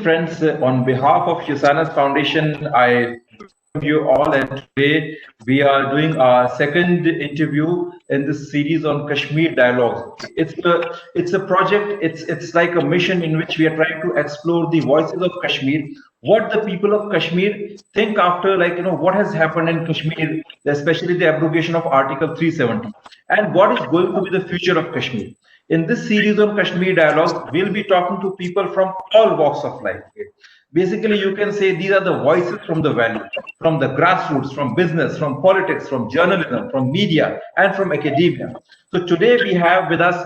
friends. On behalf of Yusanas Foundation, I welcome you all, and today we are doing our second interview in this series on Kashmir Dialogues. It's a project. It's like a mission in which we are trying to explore the voices of Kashmir, what the people of Kashmir think after, what has happened in Kashmir, especially the abrogation of Article 370, and what is going to be the future of Kashmir. In this series on Kashmir Dialogues, we'll be talking to people from all walks of life. Okay? Basically, you can say these are the voices from the valley, from the grassroots, from business, from politics, from journalism, from media, and from academia. So today we have with us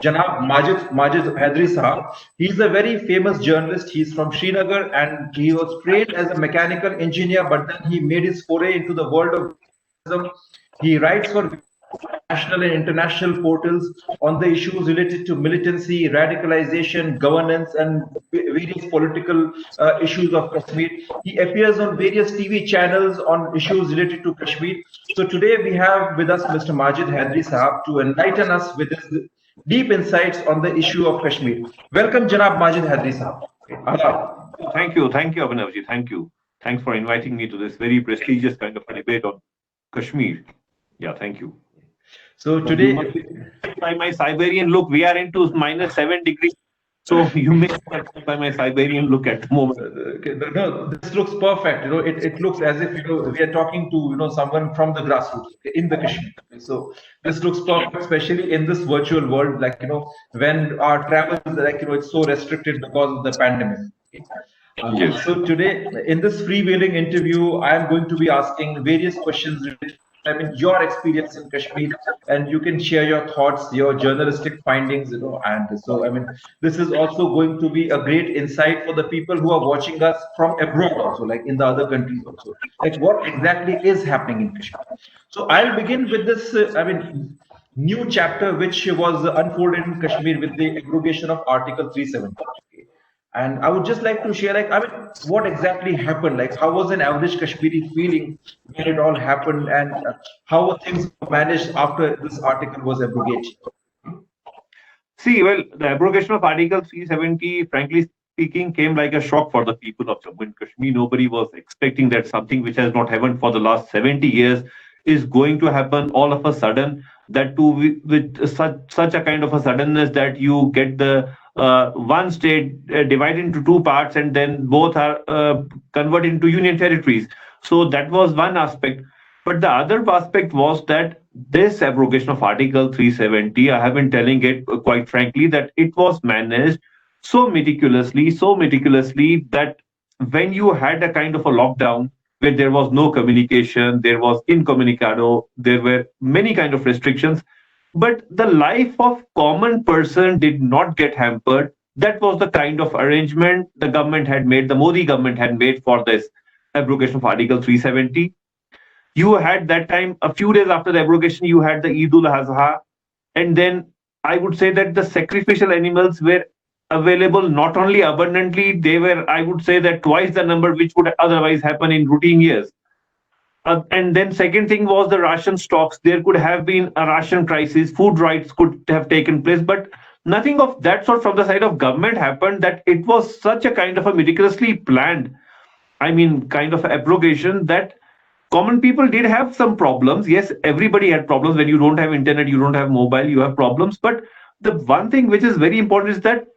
Janab Majid Hadri Sahab. He's a very famous journalist. He's from Srinagar and he was trained as a mechanical engineer, but then he made his foray into the world of journalism. He writes for national and international portals on the issues related to militancy, radicalization, governance, and various political issues of Kashmir. He appears on various TV channels on issues related to Kashmir. So today we have with us Mr. Majid Hadri Sahab to enlighten us with his deep insights on the issue of Kashmir. Welcome, Janab Majid Hadri Sahab. Thank you, Abhinavji. Thank you. Thanks for inviting me to this very prestigious kind of a debate on Kashmir. Yeah, thank you. So today, by my Siberian look, we are into -7 degrees. So you may by my Siberian look at the moment. No, this looks perfect. It looks as if we are talking to someone from the grassroots in the Kashmir. So this looks perfect, especially in this virtual world. When our travel it's so restricted because of the pandemic. Yes. So today, in this freewheeling interview, I am going to be asking various questions related. Your experience in Kashmir, and you can share your thoughts, your journalistic findings, and so, this is also going to be a great insight for the people who are watching us from abroad also, like in the other countries also, like what exactly is happening in Kashmir. So I'll begin with this, new chapter which was unfolded in Kashmir with the abrogation of Article 370. And I would just like to share, what exactly happened? How was an average Kashmiri feeling when it all happened, and how were things managed after this article was abrogated? See, well, the abrogation of Article 370, frankly speaking, came like a shock for the people of Jammu and Kashmir. Nobody was expecting that something which has not happened for the last 70 years is going to happen all of a sudden. That too with such a kind of a suddenness that you get the one state divided into two parts, and then both are converted into union territories. So that was one aspect. But the other aspect was that this abrogation of Article 370, I have been telling it quite frankly, that it was managed so meticulously that when you had a kind of a lockdown where there was no communication, there was incommunicado, there were many kind of restrictions, but the life of common person did not get hampered. That was the kind of arrangement the government had made, the Modi government had made for this abrogation of Article 370. You had that time, a few days after the abrogation, you had the Eid ul-Azha, and then I would say that the sacrificial animals were available not only abundantly, they were, I would say, that twice the number which would otherwise happen in routine years. And then second thing was the ration stocks. There could have been a ration crisis, food riots could have taken place, but nothing of that sort from the side of government happened. That it was such a kind of a meticulously planned, kind of abrogation that common people did have some problems. Yes, everybody had problems. When you don't have internet, you don't have mobile, you have problems. But the one thing which is very important is that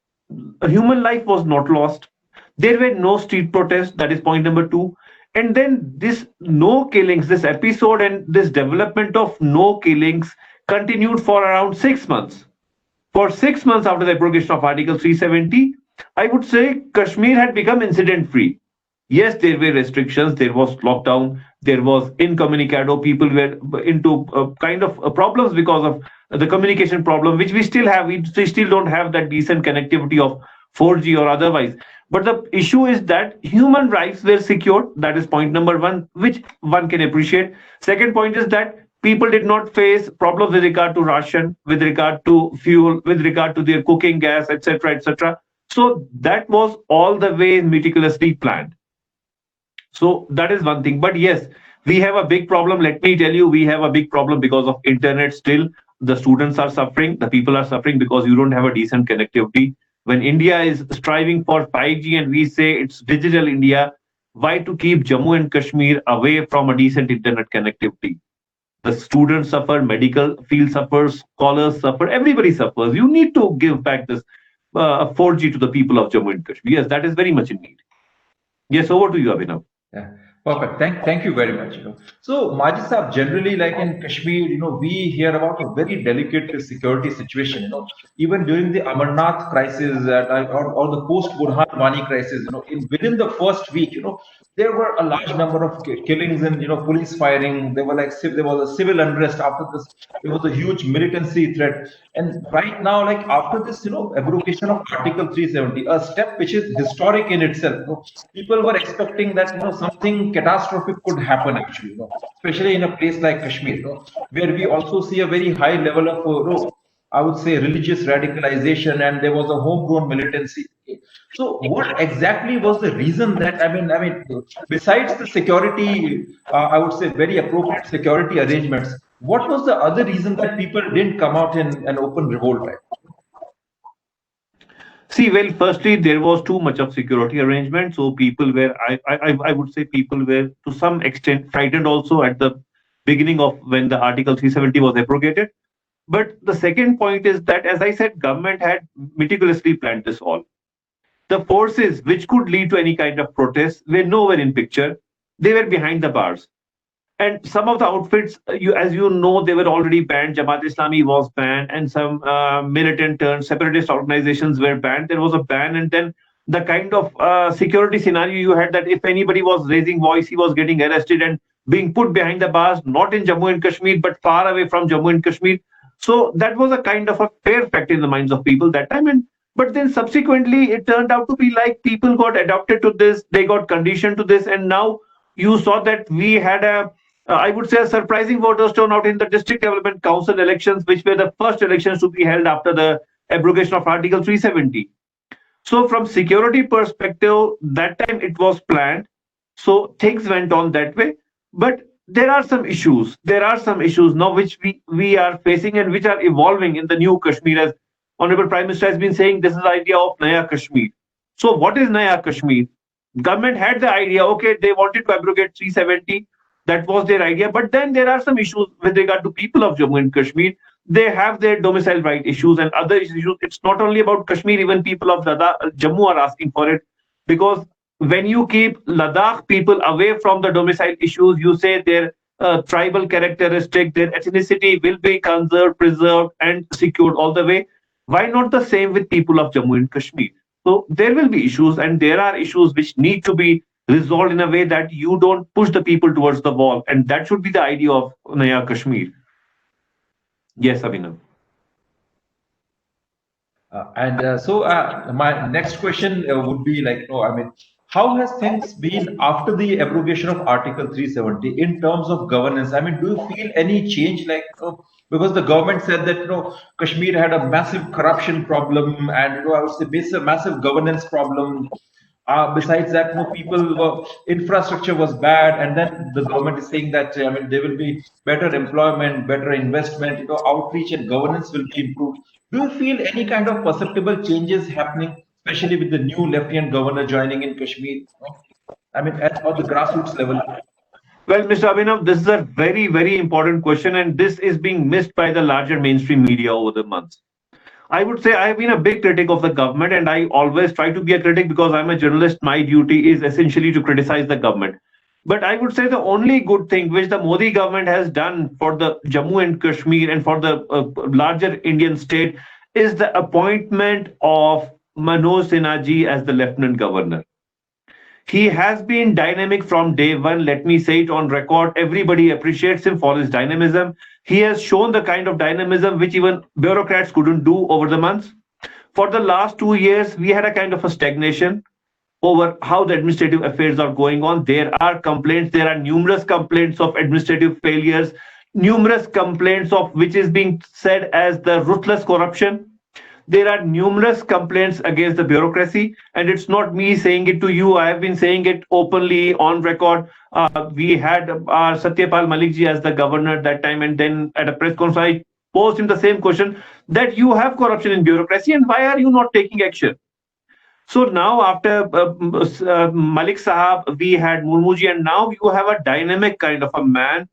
human life was not lost. There were no street protests. That is point number 2. And then this no killings, this episode and this development of no killings continued for around 6 months. For 6 months after the abrogation of Article 370, I would say Kashmir had become incident-free. Yes, there were restrictions, there was lockdown, there was incommunicado, people were into kind of problems because of the communication problem, which we still have. We still don't have that decent connectivity of 4G or otherwise. But the issue is that human rights were secured. That is point number 1, which one can appreciate. Second point is that people did not face problems with regard to ration, with regard to fuel, with regard to their cooking gas, etc., etc. So that was all the way meticulously planned. So that is one thing. But yes, we have a big problem. Let me tell you, we have a big problem because of internet still. The students are suffering, the people are suffering because you don't have a decent connectivity. When India is striving for 5G and we say it's digital India, why to keep Jammu and Kashmir away from a decent internet connectivity? The students suffer, medical field suffers, scholars suffer, everybody suffers. You need to give back this 4G to the people of Jammu and Kashmir. Yes, that is very much in need. Yes, over to you, Abhinav. Yeah, perfect. Thank you very much. So Majid Saab, generally like in Kashmir, we hear about a very delicate security situation. Even during the Amarnath crisis or the post Burhan Wani crisis, within the first week, there were a large number of killings and police firing. There was a civil unrest after this. There was a huge militancy threat, and right now, like after this, abrogation of Article 370, a step which is historic in itself. People were expecting that something catastrophic could happen actually, especially in a place like Kashmir, where we also see a very high level of I would say religious radicalization, and there was a homegrown militancy. So, what exactly was the reason that besides the security, I would say very appropriate security arrangements, what was the other reason that people didn't come out in an open revolt? Right? See, well, firstly, there was too much of security arrangement, so people were, I would say, people were to some extent frightened also at the beginning of when the Article 370 was abrogated. But the second point is that, as I said, government had meticulously planned this all. The forces which could lead to any kind of protest were nowhere in picture. They were behind the bars. And some of the outfits, as you know, they were already banned. Jamaat Islami was banned, and some militant turned separatist organizations were banned. There was a ban, and then the kind of security scenario you had that if anybody was raising voice, he was getting arrested and being put behind the bars, not in Jammu and Kashmir, but far away from Jammu and Kashmir. So that was a kind of a fear factor in the minds of people that time. But then subsequently, it turned out to be like people got adapted to this, they got conditioned to this, and now you saw that we had I would say, a surprising voters turnout in the District Development Council elections, which were the first elections to be held after the abrogation of Article 370. So from security perspective, that time it was planned. So things went on that way. But there are some issues. There are some issues now which we are facing and which are evolving in the new Kashmir. As Honorable Prime Minister has been saying, this is the idea of Naya Kashmir. So what is Naya Kashmir? Government had the idea, okay, they wanted to abrogate 370. That was their idea. But then there are some issues with regard to people of Jammu and Kashmir. They have their domicile right issues and other issues. It's not only about Kashmir, even people of Jammu are asking for it. Because when you keep Ladakh people away from the domicile issues, you say their tribal characteristic, their ethnicity will be conserved, preserved, and secured all the way. Why not the same with people of Jammu and Kashmir? So there will be issues, and there are issues which need to be resolved in a way that you don't push the people towards the wall. And that should be the idea of Naya Kashmir. Yes, Abhinav. So my next question would be like, how has things been after the abrogation of Article 370 in terms of governance? Do you feel any change because the government said that, Kashmir had a massive corruption problem and, I would say, a massive governance problem. Besides that, infrastructure was bad, and then the government is saying that there will be better employment, better investment, outreach and governance will be improved. Do you feel any kind of perceptible changes happening, especially with the new Lieutenant Governor joining in Kashmir? At the grassroots level. Well, Mr. Abhinav, this is a very, very important question, and this is being missed by the larger mainstream media over the months. I would say I have been a big critic of the government, and I always try to be a critic because I'm a journalist. My duty is essentially to criticize the government. But I would say the only good thing which the Modi government has done for the Jammu and Kashmir and for the larger Indian state is the appointment of Manoj Sinha ji as the Lieutenant Governor. He has been dynamic from day one. Let me say it on record. Everybody appreciates him for his dynamism. He has shown the kind of dynamism which even bureaucrats couldn't do over the months. For the last 2 years, we had a kind of a stagnation over how the administrative affairs are going on. There are complaints. There are numerous complaints of administrative failures, numerous complaints of which is being said as the ruthless corruption. There are numerous complaints against the bureaucracy, and it's not me saying it to you. I have been saying it openly on record. We had Satyapal Malik ji as the governor at that time, and then at a press conference, posed him the same question that you have corruption in bureaucracy and why are you not taking action? So now after Malik Sahab, we had Murmuji, and now you have a dynamic kind of a man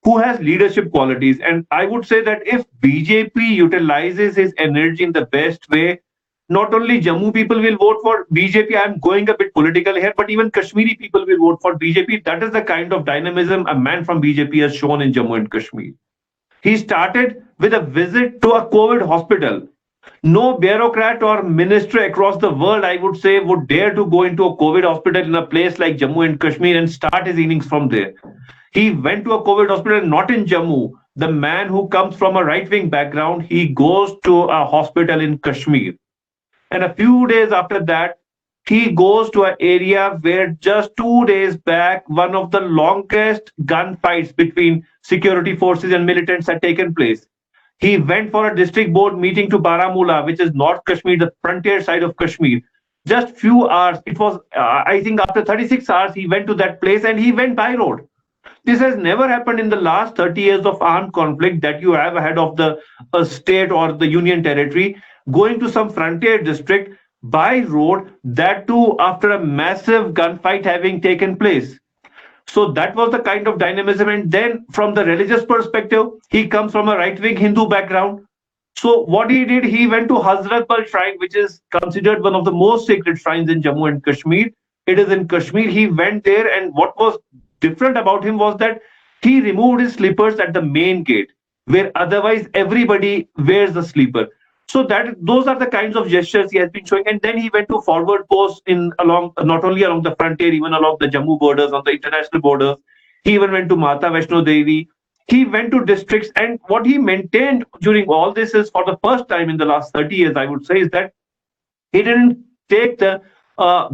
who has leadership qualities. And I would say that if BJP utilizes his energy in the best way, not only Jammu people will vote for BJP, I'm going a bit political here, but even Kashmiri people will vote for BJP. That is the kind of dynamism a man from BJP has shown in Jammu and Kashmir. He started with a visit to a COVID hospital. No bureaucrat or minister across the world, I would say, would dare to go into a COVID hospital in a place like Jammu and Kashmir and start his innings from there. He went to a COVID hospital, not in Jammu. The man who comes from a right-wing background, he goes to a hospital in Kashmir. And a few days after that, he goes to an area where just 2 days back, one of the longest gunfights between security forces and militants had taken place. He went for a district board meeting to Baramulla, which is North Kashmir, the frontier side of Kashmir. Just few hours, it was, I think after 36 hours, he went to that place and he went by road. This has never happened in the last 30 years of armed conflict that you have ahead of the state or the union territory, going to some frontier district by road, that too after a massive gunfight having taken place. So that was the kind of dynamism. And then from the religious perspective, he comes from a right-wing Hindu background. So what he did, he went to Hazratbal Shrine, which is considered one of the most sacred shrines in Jammu and Kashmir. It is in Kashmir. He went there, and what was different about him was that he removed his slippers at the main gate, where otherwise everybody wears the slipper. So that those are the kinds of gestures he has been showing. And then he went to forward posts along, not only along the frontier, even along the Jammu borders, on the international borders. He even went to Mata Vaishno Devi. He went to districts, and what he maintained during all this is, for the first time in the last 30 years, I would say, is that he didn't take the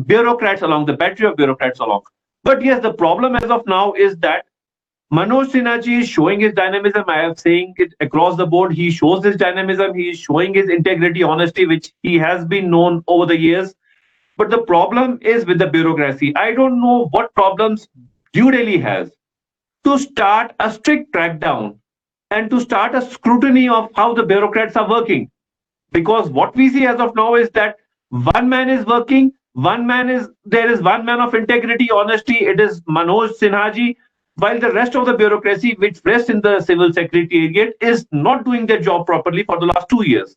bureaucrats along, the battery of bureaucrats along. But yes, the problem as of now is that Manoj Sinha ji is showing his dynamism. I am saying it across the board. He shows his dynamism. He is showing his integrity, honesty, which he has been known over the years. But the problem is with the bureaucracy. I don't know what problems New Delhi has to start a strict crackdown and to start a scrutiny of how the bureaucrats are working. Because what we see as of now is that one man is working, there is one man of integrity, honesty, it is Manoj Sinha ji, while the rest of the bureaucracy, which rests in the civil secretariat, is not doing their job properly for the last 2 years.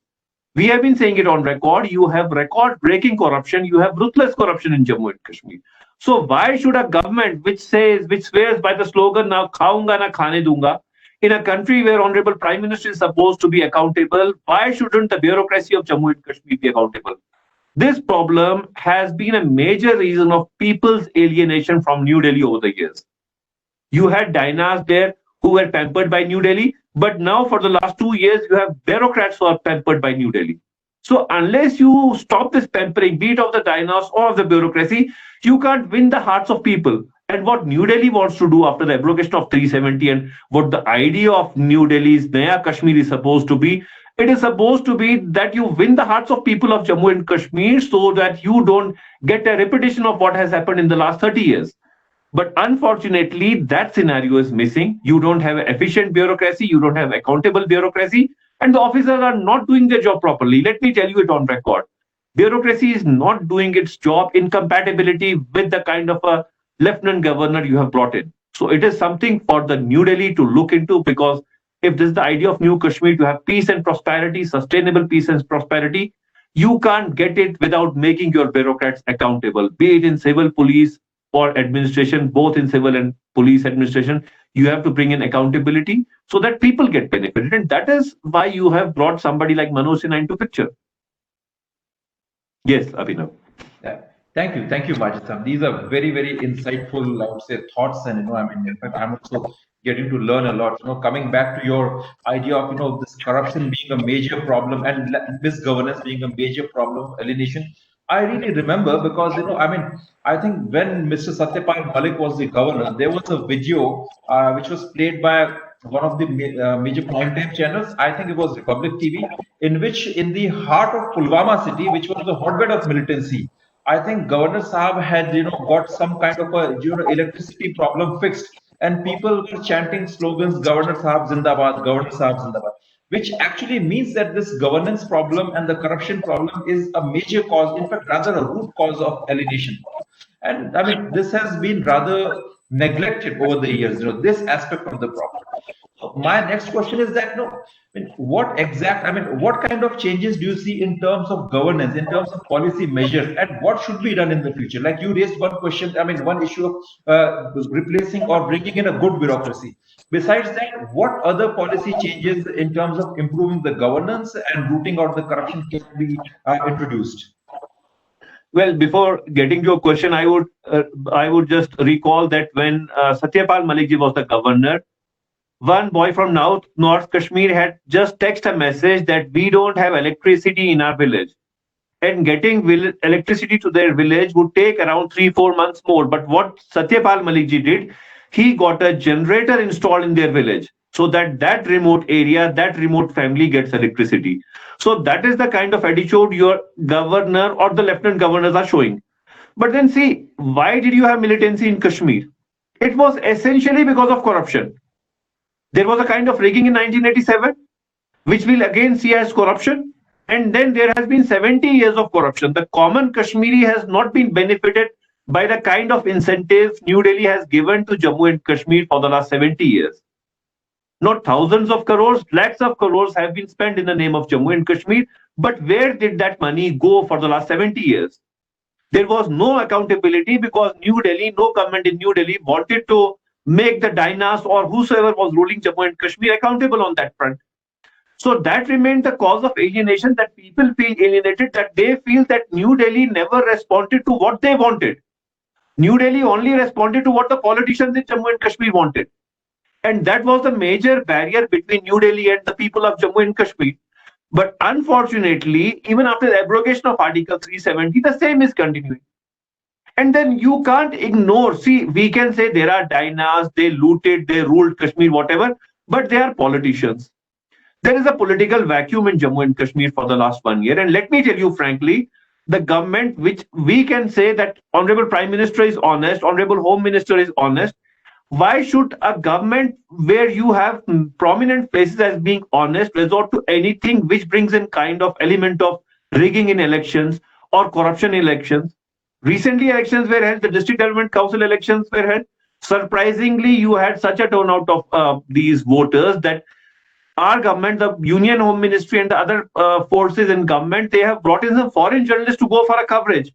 We have been saying it on record. You have record-breaking corruption. You have ruthless corruption in Jammu and Kashmir. So why should a government which swears by the slogan "Na khaunga na khane dunga," in a country where Honorable Prime Minister is supposed to be accountable, why shouldn't the bureaucracy of Jammu and Kashmir be accountable? This problem has been a major reason of people's alienation from New Delhi over the years. You had Dainas there who were pampered by New Delhi, but now for the last 2 years, you have bureaucrats who are pampered by New Delhi. So unless you stop this pampering, be it of the Dainas or of the bureaucracy, you can't win the hearts of people. And what New Delhi wants to do after the abrogation of 370 and what the idea of New Delhi's Naya Kashmir is supposed to be, it is supposed to be that you win the hearts of people of Jammu and Kashmir so that you don't get a repetition of what has happened in the last 30 years. But unfortunately, that scenario is missing. You don't have efficient bureaucracy, you don't have accountable bureaucracy, and the officers are not doing their job properly. Let me tell you it on record. Bureaucracy is not doing its job in compatibility with the kind of a lieutenant governor you have brought in. So it is something for the New Delhi to look into, because if this is the idea of New Kashmir to have peace and prosperity, sustainable peace and prosperity, you can't get it without making your bureaucrats accountable, be it in civil, police, or administration, both in civil and police administration. You have to bring in accountability so that people get benefited. And that is why you have brought somebody like Manoj Sinha into picture. Yes, Abhinav. Yeah. Thank you, Majid. These are very, very insightful, I would say, thoughts. And, in fact, I'm also getting to learn a lot. Coming back to your idea of, this corruption being a major problem and misgovernance being a major problem, alienation. I really remember because, I think when Mr. Satyapal Malik was the governor, there was a video which was played by one of the major primetime channels. I think it was Republic TV, in which in the heart of Pulwama city, which was the hotbed of militancy, I think Governor Saab had, got some kind of a, electricity problem fixed, and people were chanting slogans, Governor Saab Zindabad, Governor Saab Zindabad. which actually means that this governance problem and the corruption problem is a major cause, in fact, rather a root cause of alienation. And I mean, this has been rather neglected over the years, this aspect of the problem. So my next question is that, what kind of changes do you see in terms of governance, in terms of policy measures, and what should be done in the future? Like you raised one question, one issue of replacing or bringing in a good bureaucracy. Besides that, what other policy changes in terms of improving the governance and rooting out the corruption can be introduced? Well, before getting to your question, I would just recall that when Satyapal Malikji was the governor, one boy from North Kashmir had just texted a message that we don't have electricity in our village. And getting electricity to their village would take around 3-4 months more. But what Satyapal Malikji did, he got a generator installed in their village so that remote area, that remote family gets electricity. So that is the kind of attitude your governor or the lieutenant governors are showing. But then see, why did you have militancy in Kashmir? It was essentially because of corruption. There was a kind of rigging in 1987, which we'll again see as corruption. And then there has been 70 years of corruption. The common Kashmiri has not been benefited by the kind of incentives New Delhi has given to Jammu and Kashmir for the last 70 years. Not thousands of crores, lakhs of crores have been spent in the name of Jammu and Kashmir. But where did that money go for the last 70 years? There was no accountability because no government in New Delhi wanted to make the Dinas or whosoever was ruling Jammu and Kashmir accountable on that front. So that remained the cause of alienation, that people feel alienated, that they feel that New Delhi never responded to what they wanted. New Delhi only responded to what the politicians in Jammu and Kashmir wanted. And that was the major barrier between New Delhi and the people of Jammu and Kashmir. But unfortunately, even after the abrogation of Article 370, the same is continuing. And then you can't ignore, see, we can say there are Dinas, they looted, they ruled Kashmir, whatever, but they are politicians. There is a political vacuum in Jammu and Kashmir for the last 1 year. And let me tell you frankly, the government, which we can say that Honorable Prime Minister is honest, Honorable Home Minister is honest, why should a government where you have prominent faces as being honest resort to anything which brings in kind of element of rigging in elections or corruption in elections? Recently, elections were held, the district government council elections were held. Surprisingly, you had such a turnout of these voters that our government, the Union Home Ministry and the other forces in government, they have brought in some foreign journalists to go for a coverage.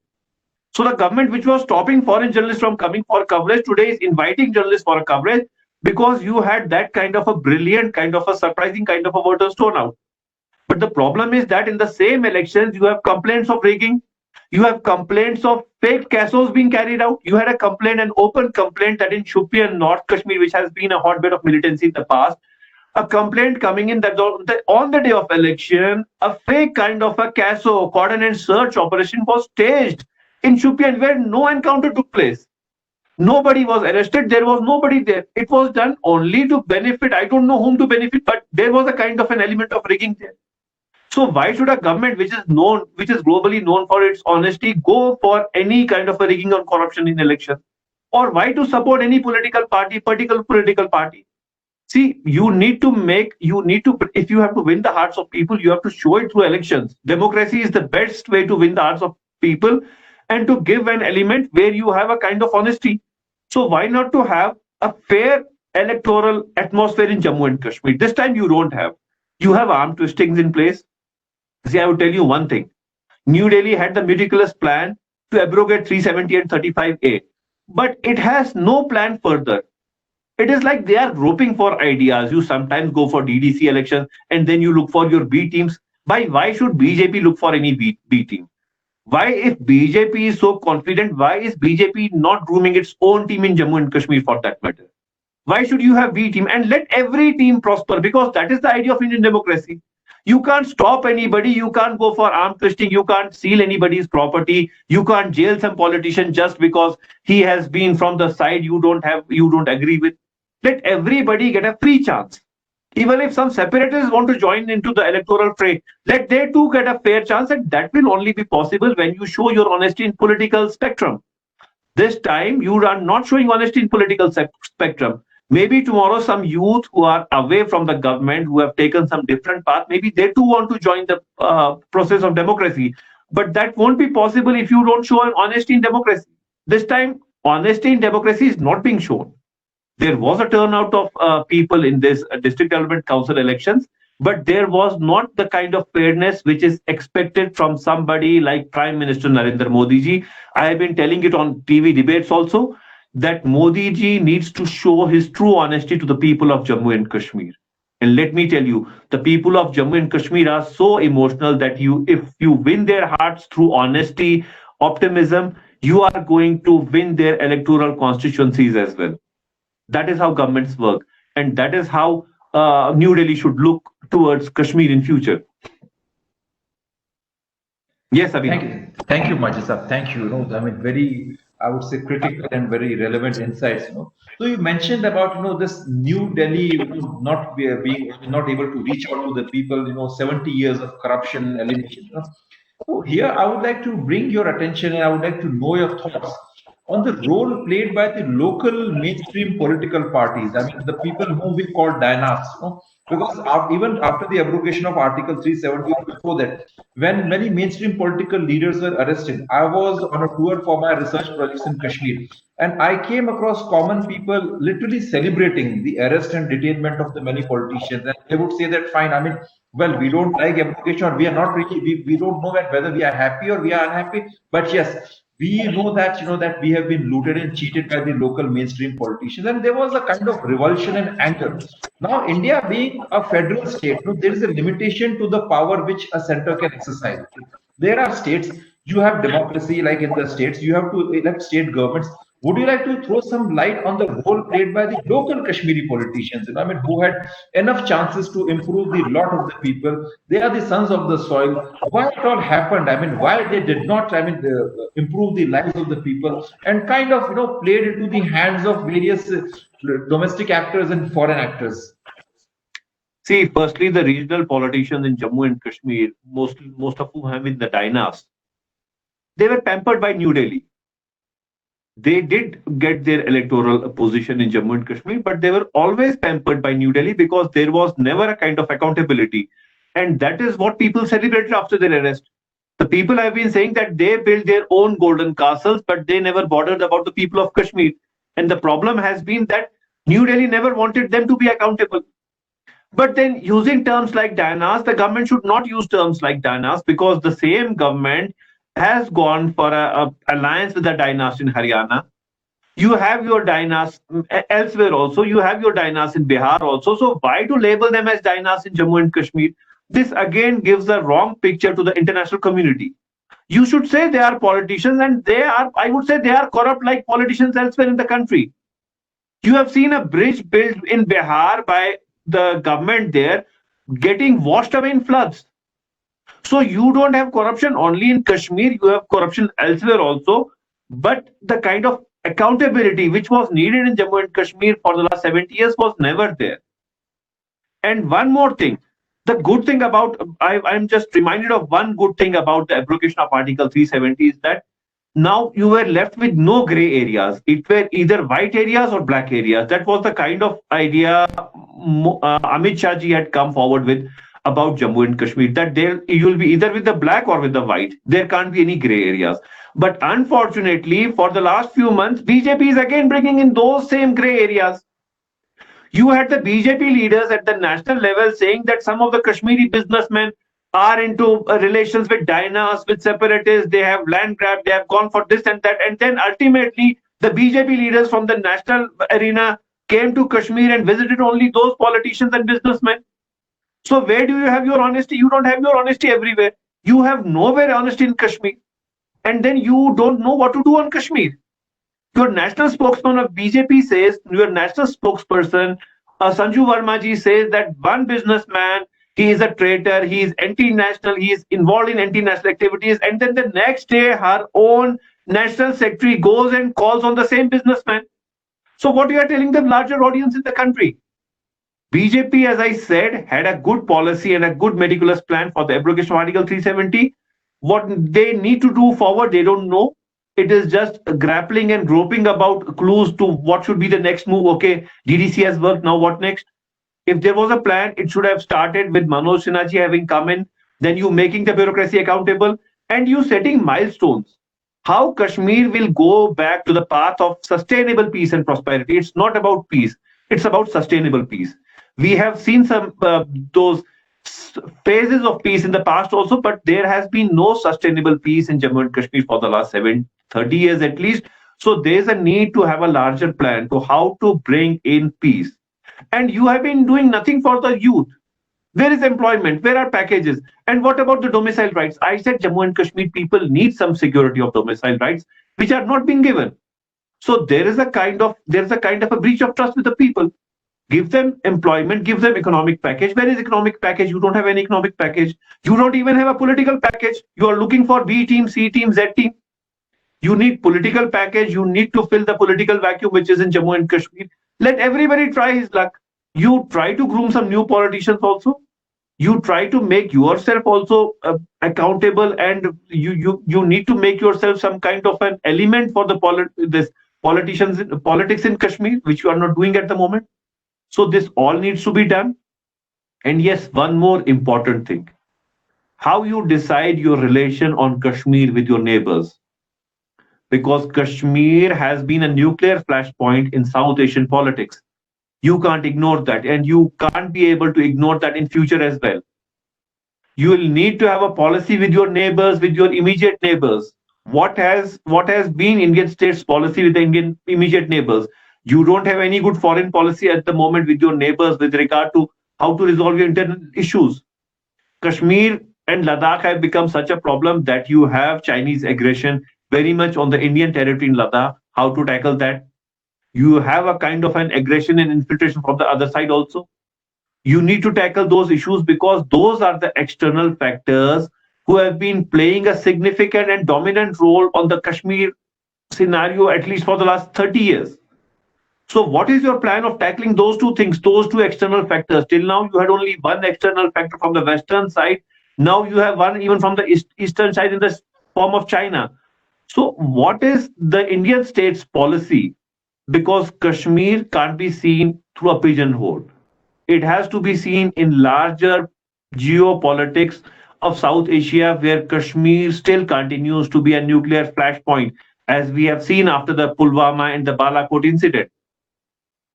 So the government which was stopping foreign journalists from coming for coverage today is inviting journalists for a coverage because you had that kind of a brilliant, kind of a surprising kind of a voters turnout. But the problem is that in the same elections, you have complaints of rigging. You have complaints of fake CASOs being carried out. You had a complaint, an open complaint that in Shupian, North Kashmir, which has been a hotbed of militancy in the past, a complaint coming in that on the day of election, a fake kind of a CASO, coordinated search operation was staged in Shupian where no encounter took place. Nobody was arrested. There was nobody there. It was done only to benefit. I don't know whom to benefit, but there was a kind of an element of rigging there. So why should a government which is globally known for its honesty, go for any kind of a rigging or corruption in elections? Or why to support any political party, particular political party? See, if you have to win the hearts of people, you have to show it through elections. Democracy is the best way to win the hearts of people and to give an element where you have a kind of honesty. So why not to have a fair electoral atmosphere in Jammu and Kashmir? This time you don't have. You have arm twistings in place. See, I will tell you one thing. New Delhi had the meticulous plan to abrogate 370 and 35A, but it has no plan further. It is like they are groping for ideas. You sometimes go for DDC elections and then you look for your B teams. Why should BJP look for any B team? Why, if BJP is so confident, why is BJP not grooming its own team in Jammu and Kashmir for that matter? Why should you have B team and let every team prosper? Because that is the idea of Indian democracy. You can't stop anybody. You can't go for arm twisting. You can't steal anybody's property. You can't jail some politician just because he has been from the side you don't agree with. Let everybody get a free chance. Even if some separatists want to join into the electoral fray, let they too get a fair chance, and that will only be possible when you show your honesty in political spectrum. This time, you are not showing honesty in political spectrum. Maybe tomorrow some youth who are away from the government, who have taken some different path, maybe they too want to join the process of democracy. But that won't be possible if you don't show an honesty in democracy. This time, honesty in democracy is not being shown. There was a turnout of people in this district development council elections, but there was not the kind of fairness which is expected from somebody like Prime Minister Narendra Modi ji. I have been telling it on TV debates also that Modi ji needs to show his true honesty to the people of Jammu and Kashmir. And let me tell you, the people of Jammu and Kashmir are so emotional that if you win their hearts through honesty, optimism, you are going to win their electoral constituencies as well. That is how governments work, and that is how New Delhi should look towards Kashmir in future. Yes, Abhi. Thank you, Majid Sahab. Thank you. I mean, very, I would say, critical and very relevant insights. So you mentioned about this New Delhi not being not able to reach out to the people. 70 years of corruption elimination. So here, I would like to bring your attention, and I would like to know your thoughts on the role played by the local mainstream political parties. I mean, the people whom we call dynasts. Because even after the abrogation of Article 370, before that, when many mainstream political leaders were arrested, I was on a tour for my research projects in Kashmir, and I came across common people literally celebrating the arrest and detainment of the many politicians. And they would say that, fine, I mean, well, we don't like abrogation, or we are not really, we don't know that whether we are happy or we are unhappy, but yes, we know that that we have been looted and cheated by the local mainstream politicians, and there was a kind of revulsion and anger. Now, India being a federal state, there is a limitation to the power which a center can exercise. There are states, you have democracy, like in the states, you have to elect state governments. Would you like to throw some light on the role played by the local Kashmiri politicians? I mean, who had enough chances to improve the lot of the people? They are the sons of the soil. Why it all happened? I mean, why they did not? I mean, improve the lives of the people, and kind of played into the hands of various domestic actors and foreign actors. See, firstly, the regional politicians in Jammu and Kashmir, most of whom have been the dynasts, they were pampered by New Delhi. They did get their electoral position in Jammu and Kashmir, but they were always pampered by New Delhi because there was never a kind of accountability. And that is what people celebrated after their arrest. The people have been saying that they built their own golden castles, but they never bothered about the people of Kashmir. And the problem has been that New Delhi never wanted them to be accountable. But then using terms like dynasts, the government should not use terms like dynasts, because the same government has gone for an alliance with the dynasty in Haryana. You have your dynasts elsewhere also. You have your dynasts in Bihar also. So why to label them as dynasts in Jammu and Kashmir? This again gives the wrong picture to the international community. You should say they are politicians, and they are, I would say, they are corrupt like politicians elsewhere in the country. You have seen a bridge built in Bihar by the government there getting washed away in floods. So you don't have corruption only in Kashmir, you have corruption elsewhere also. But the kind of accountability which was needed in Jammu and Kashmir for the last 70 years was never there. And one more thing, the good thing about, I'm just reminded of one good thing about the abrogation of Article 370 is that now you were left with no gray areas. It were either white areas or black areas. That was the kind of idea Amit Shah ji had come forward with about Jammu and Kashmir, that there you'll be either with the black or with the white. There can't be any gray areas. But unfortunately, for the last few months, BJP is again bringing in those same gray areas. You had the BJP leaders at the national level saying that some of the Kashmiri businessmen are into relations with dynasts, with separatists, they have land grab, they have gone for this and that. And then ultimately, the BJP leaders from the national arena came to Kashmir and visited only those politicians and businessmen. So where do you have your honesty? You don't have your honesty everywhere. You have nowhere honesty in Kashmir. And then you don't know what to do on Kashmir. Your national spokesman of BJP says, your national spokesperson, Sanju Verma ji says that one businessman, he is a traitor, he is anti-national, he is involved in anti-national activities. And then the next day, her own national secretary goes and calls on the same businessman. So what you are telling the larger audience in the country? BJP, as I said, had a good policy and a good meticulous plan for the abrogation of Article 370. What they need to do forward, they don't know. it is just grappling and groping about clues to what should be the next move. Okay, DDC has worked, now what next? If there was a plan, it should have started with Manoj Sinha ji having come in, then you making the bureaucracy accountable, and you setting milestones. How Kashmir will go back to the path of sustainable peace and prosperity. It's not about peace, it's about sustainable peace. We have seen some those phases of peace in the past also, but there has been no sustainable peace in Jammu and Kashmir for the last 30 years at least. So there's a need to have a larger plan to how to bring in peace. And you have been doing nothing for the youth. Where is employment? Where are packages? And what about the domicile rights? I said Jammu and Kashmir people need some security of domicile rights, which are not being given. So there's a kind of a breach of trust with the people. Give them employment, give them economic package. Where is economic package? You don't have any economic package. You don't even have a political package. You are looking for B team, C team, Z team. You need political package. You need to fill the political vacuum which is in Jammu and Kashmir. Let everybody try his luck. You try to groom some new politicians also. You try to make yourself also accountable, and you need to make yourself some kind of an element for the politics in Kashmir, which you are not doing at the moment. So this all needs to be done. And yes, one more important thing: how you decide your relation on Kashmir with your neighbors. Because Kashmir has been a nuclear flashpoint in South Asian politics. You can't ignore that, and you can't be able to ignore that in future as well. You will need to have a policy with your neighbors, with your immediate neighbors. What has been Indian state's policy with the Indian immediate neighbors? You don't have any good foreign policy at the moment with your neighbors with regard to how to resolve your internal issues. Kashmir and Ladakh have become such a problem that you have Chinese aggression very much on the Indian territory in Ladakh. How to tackle that? You have a kind of an aggression and infiltration from the other side also. You need to tackle those issues because those are the external factors who have been playing a significant and dominant role on the Kashmir scenario at least for the last 30 years. So what is your plan of tackling those two things, those two external factors? Till now, you had only one external factor from the western side. Now you have one even from the eastern side in the form of China. So what is the Indian state's policy? Because Kashmir can't be seen through a pigeonhole. It has to be seen in larger geopolitics of South Asia, where Kashmir still continues to be a nuclear flashpoint, as we have seen after the Pulwama and the Balakot incident.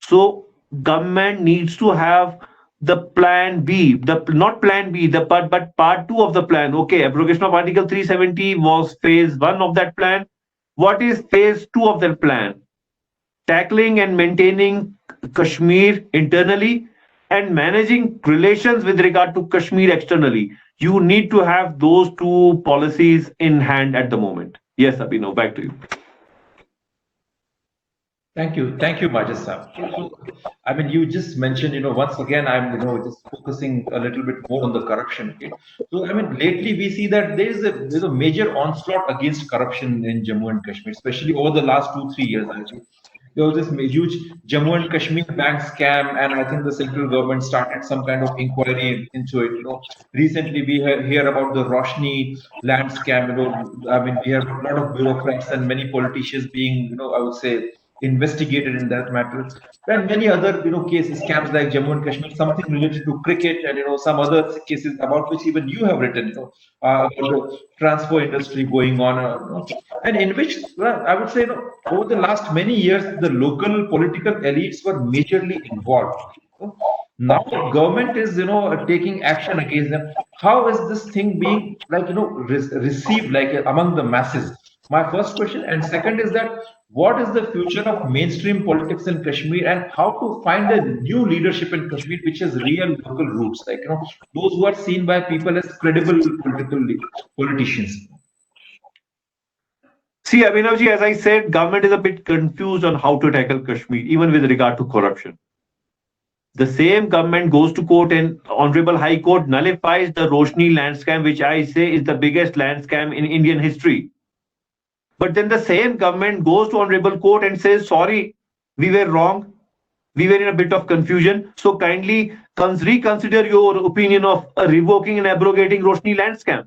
So government needs to have the plan B, not plan B, but part 2 of the plan. Okay, abrogation of Article 370 was phase 1 of that plan. What is phase 2 of that plan? Tackling and maintaining Kashmir internally and managing relations with regard to Kashmir externally. You need to have those two policies in hand at the moment. Yes, Abhinav, back to you. Thank you, Majid sir. I mean, you just mentioned, once again, I'm, just focusing a little bit more on the corruption. Okay? So, I mean, lately we see that there's a major onslaught against corruption in Jammu and Kashmir, especially over the last 2-3 years. Actually, there was this huge Jammu and Kashmir bank scam, and I think the central government started some kind of inquiry into it. Recently we hear about the Roshni land scam. I mean, we have a lot of bureaucrats and many politicians being, I would say, investigated in that matter, and many other cases, scams like Jammu and Kashmir, something related to cricket, and some other cases about which even you have written, about the transfer industry going on, and in which I would say over the last many years the local political elites were majorly involved. Now the government is taking action against them. How is this thing being received among the masses? My first question. And second is that what is the future of mainstream politics in Kashmir, and how to find a new leadership in Kashmir which has real local roots, those who are seen by people as credible politicians? See, Abhinavji, as I said, government is a bit confused on how to tackle Kashmir, even with regard to corruption. The same government goes to court, and Honorable High Court nullifies the Roshni land scam, which I say is the biggest land scam in Indian history. But then the same government goes to Honorable Court and says, sorry, we were wrong. We were in a bit of confusion. So kindly reconsider your opinion of revoking and abrogating Roshni land scam.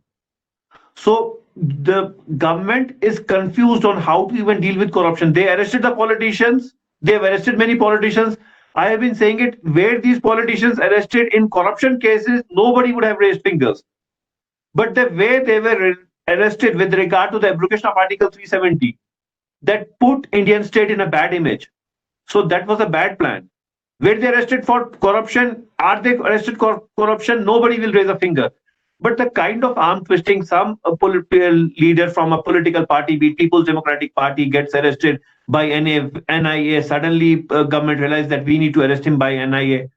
So the government is confused on how to even deal with corruption. They arrested the politicians. They have arrested many politicians. I have been saying it, where these politicians arrested in corruption cases, nobody would have raised fingers. But the way they were arrested with regard to the abrogation of Article 370, that put Indian state in a bad image. So that was a bad plan. Were they arrested for corruption? Are they arrested for corruption? Nobody will raise a finger. But the kind of arm twisting, some political leader from a political party, be it People's Democratic Party, gets arrested by NIA. Suddenly, government realized that we need to arrest him by NIA.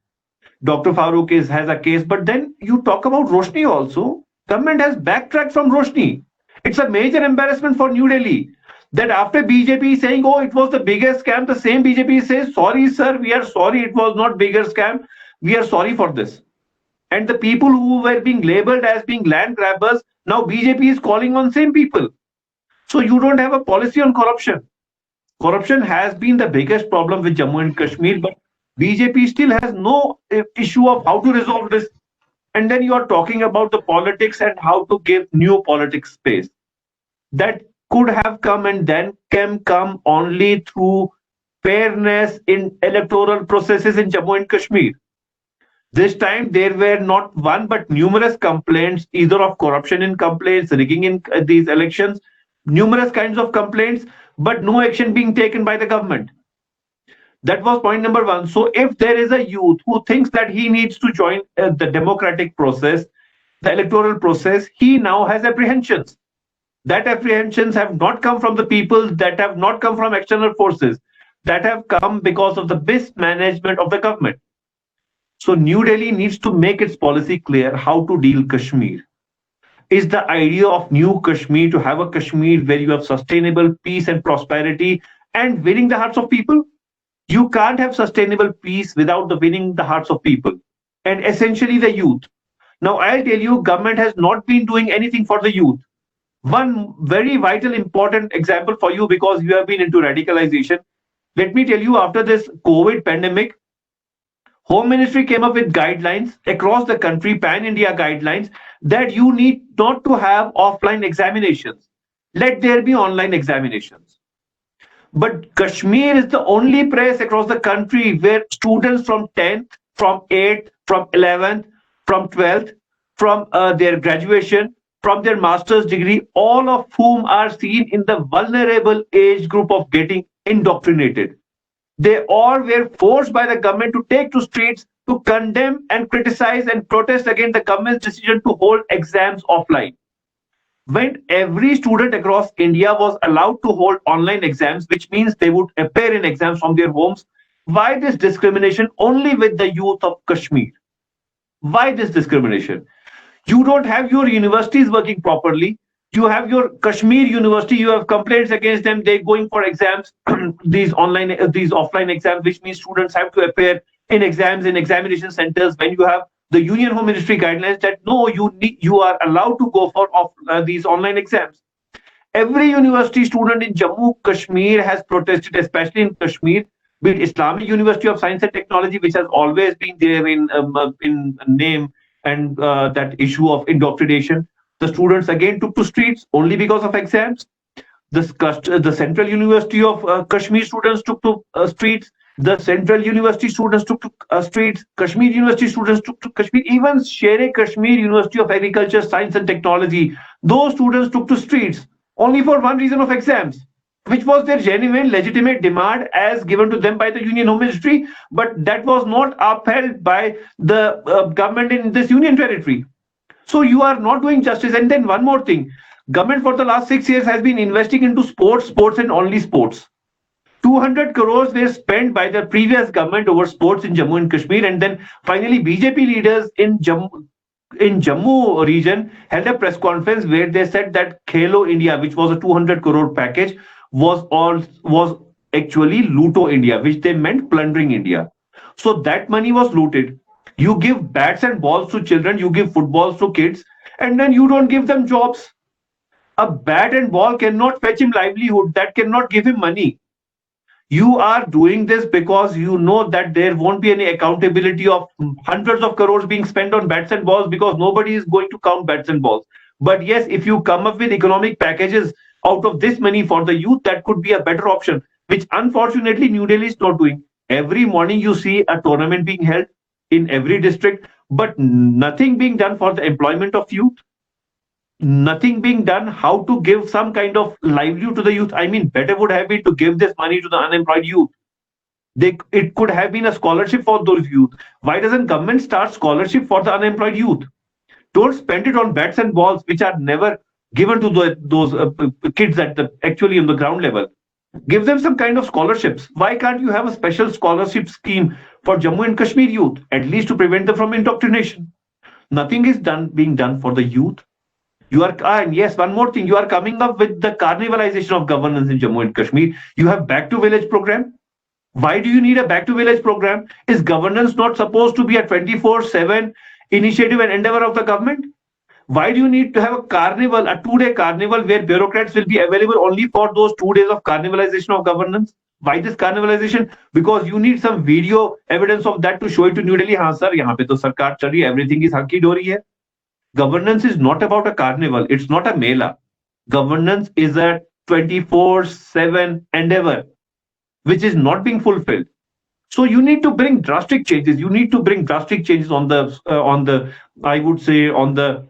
Dr. Farooq has a case. But then you talk about Roshni also. Government has backtracked from Roshni. It's a major embarrassment for New Delhi that after BJP saying, oh, it was the biggest scam, the same BJP says, sorry, sir, we are sorry, it was not bigger scam. We are sorry for this. And the people who were being labeled as being land grabbers, now BJP is calling on same people. So you don't have a policy on corruption. Corruption has been the biggest problem with Jammu and Kashmir, but BJP still has no issue of how to resolve this. And then you are talking about the politics and how to give new politics space. That could have come and then can come only through fairness in electoral processes in Jammu and Kashmir. This time there were not one but numerous complaints, either of corruption in complaints, rigging in these elections, numerous kinds of complaints, but no action being taken by the government. That was point number one. So if there is a youth who thinks that he needs to join the democratic process, the electoral process, he now has apprehensions. That apprehensions have not come from the people, that have not come from external forces, that have come because of the mismanagement of the government. So New Delhi needs to make its policy clear how to deal Kashmir. Is the idea of new Kashmir to have a Kashmir where you have sustainable peace and prosperity and winning the hearts of people? You can't have sustainable peace without the winning the hearts of people and essentially the youth. Now I'll tell you, government has not been doing anything for the youth. One very vital important example for you, because you have been into radicalization. Let me tell you, after this COVID pandemic, Home Ministry came up with guidelines across the country, pan-India guidelines, that you need not to have offline examinations. Let there be online examinations. But Kashmir is the only place across the country where students from 10th, from 8th, from 11th, from 12th, from their graduation, from their master's degree, all of whom are seen in the vulnerable age group of getting indoctrinated. They all were forced by the government to take to streets to condemn and criticize and protest against the government's decision to hold exams offline. When every student across India was allowed to hold online exams, which means they would appear in exams from their homes, why this discrimination only with the youth of Kashmir? Why this discrimination? You don't have your universities working properly. You have your Kashmir University, you have complaints against them, they're going for exams, these offline exams, which means students have to appear in exams in examination centers, when you have the Union Home Ministry guidelines that no, you are allowed to go for these online exams. Every university student in Jammu Kashmir has protested, especially in Kashmir, be it Islamic University of Science and Technology, which has always been there in name, and that issue of indoctrination. The students again took to streets only because of exams. The Central University of Kashmir students took to streets. The Central University students took to streets. Kashmir University students took to Kashmir. Even Sher-e-Kashmir University of Agriculture, Science and Technology, those students took to streets only for one reason of exams, which was their genuine, legitimate demand as given to them by the Union Home Ministry, but that was not upheld by the government in this union territory. So you are not doing justice. And then one more thing, government for the last 6 years has been investing into sports and only sports. 200 crores were spent by the previous government over sports in Jammu and Kashmir, and then finally BJP leaders in Jammu region held a press conference where they said that Khelo India, which was a 200 crore package, was actually Luto India, which they meant plundering India. So that money was looted. You give bats and balls to children, you give footballs to kids, and then you don't give them jobs. A bat and ball cannot fetch him livelihood, that cannot give him money. You are doing this because you know that there won't be any accountability of hundreds of crores being spent on bats and balls, because nobody is going to count bats and balls. But yes, if you come up with economic packages out of this money for the youth, that could be a better option, which unfortunately New Delhi is not doing. Every morning you see a tournament being held in every district, but nothing being done for the employment of youth, nothing being done how to give some kind of livelihood to the youth. I mean, better would have been to give this money to the unemployed youth. It could have been a scholarship for those youth. Why doesn't government start scholarship for the unemployed youth? Don't spend it on bats and balls, which are never given to those kids at the actually on the ground level. Give them some kind of scholarships. Why can't you have a special scholarship scheme for Jammu and Kashmir youth, at least to prevent them from indoctrination? Nothing is being done for the youth. You are, and yes, one more thing, you are coming up with the carnivalization of governance in Jammu and Kashmir. You have back to village program. Why do you need a back to village program? Is governance not supposed to be a 24/7 initiative and endeavor of the government? Why do you need to have a carnival, a 2-day carnival where bureaucrats will be available only for those 2 days of carnivalization of governance? Why this carnivalization? Because you need some video evidence of that to show it to New Delhi. हाँ sir, यहाँ पे तो सरकार चल रही है, everything is hunky dory है. Governance is not about a carnival. It's not a mela. Governance is a 24/7 endeavor, which is not being fulfilled. So you need to bring drastic changes. You need to bring drastic changes on the I would say on the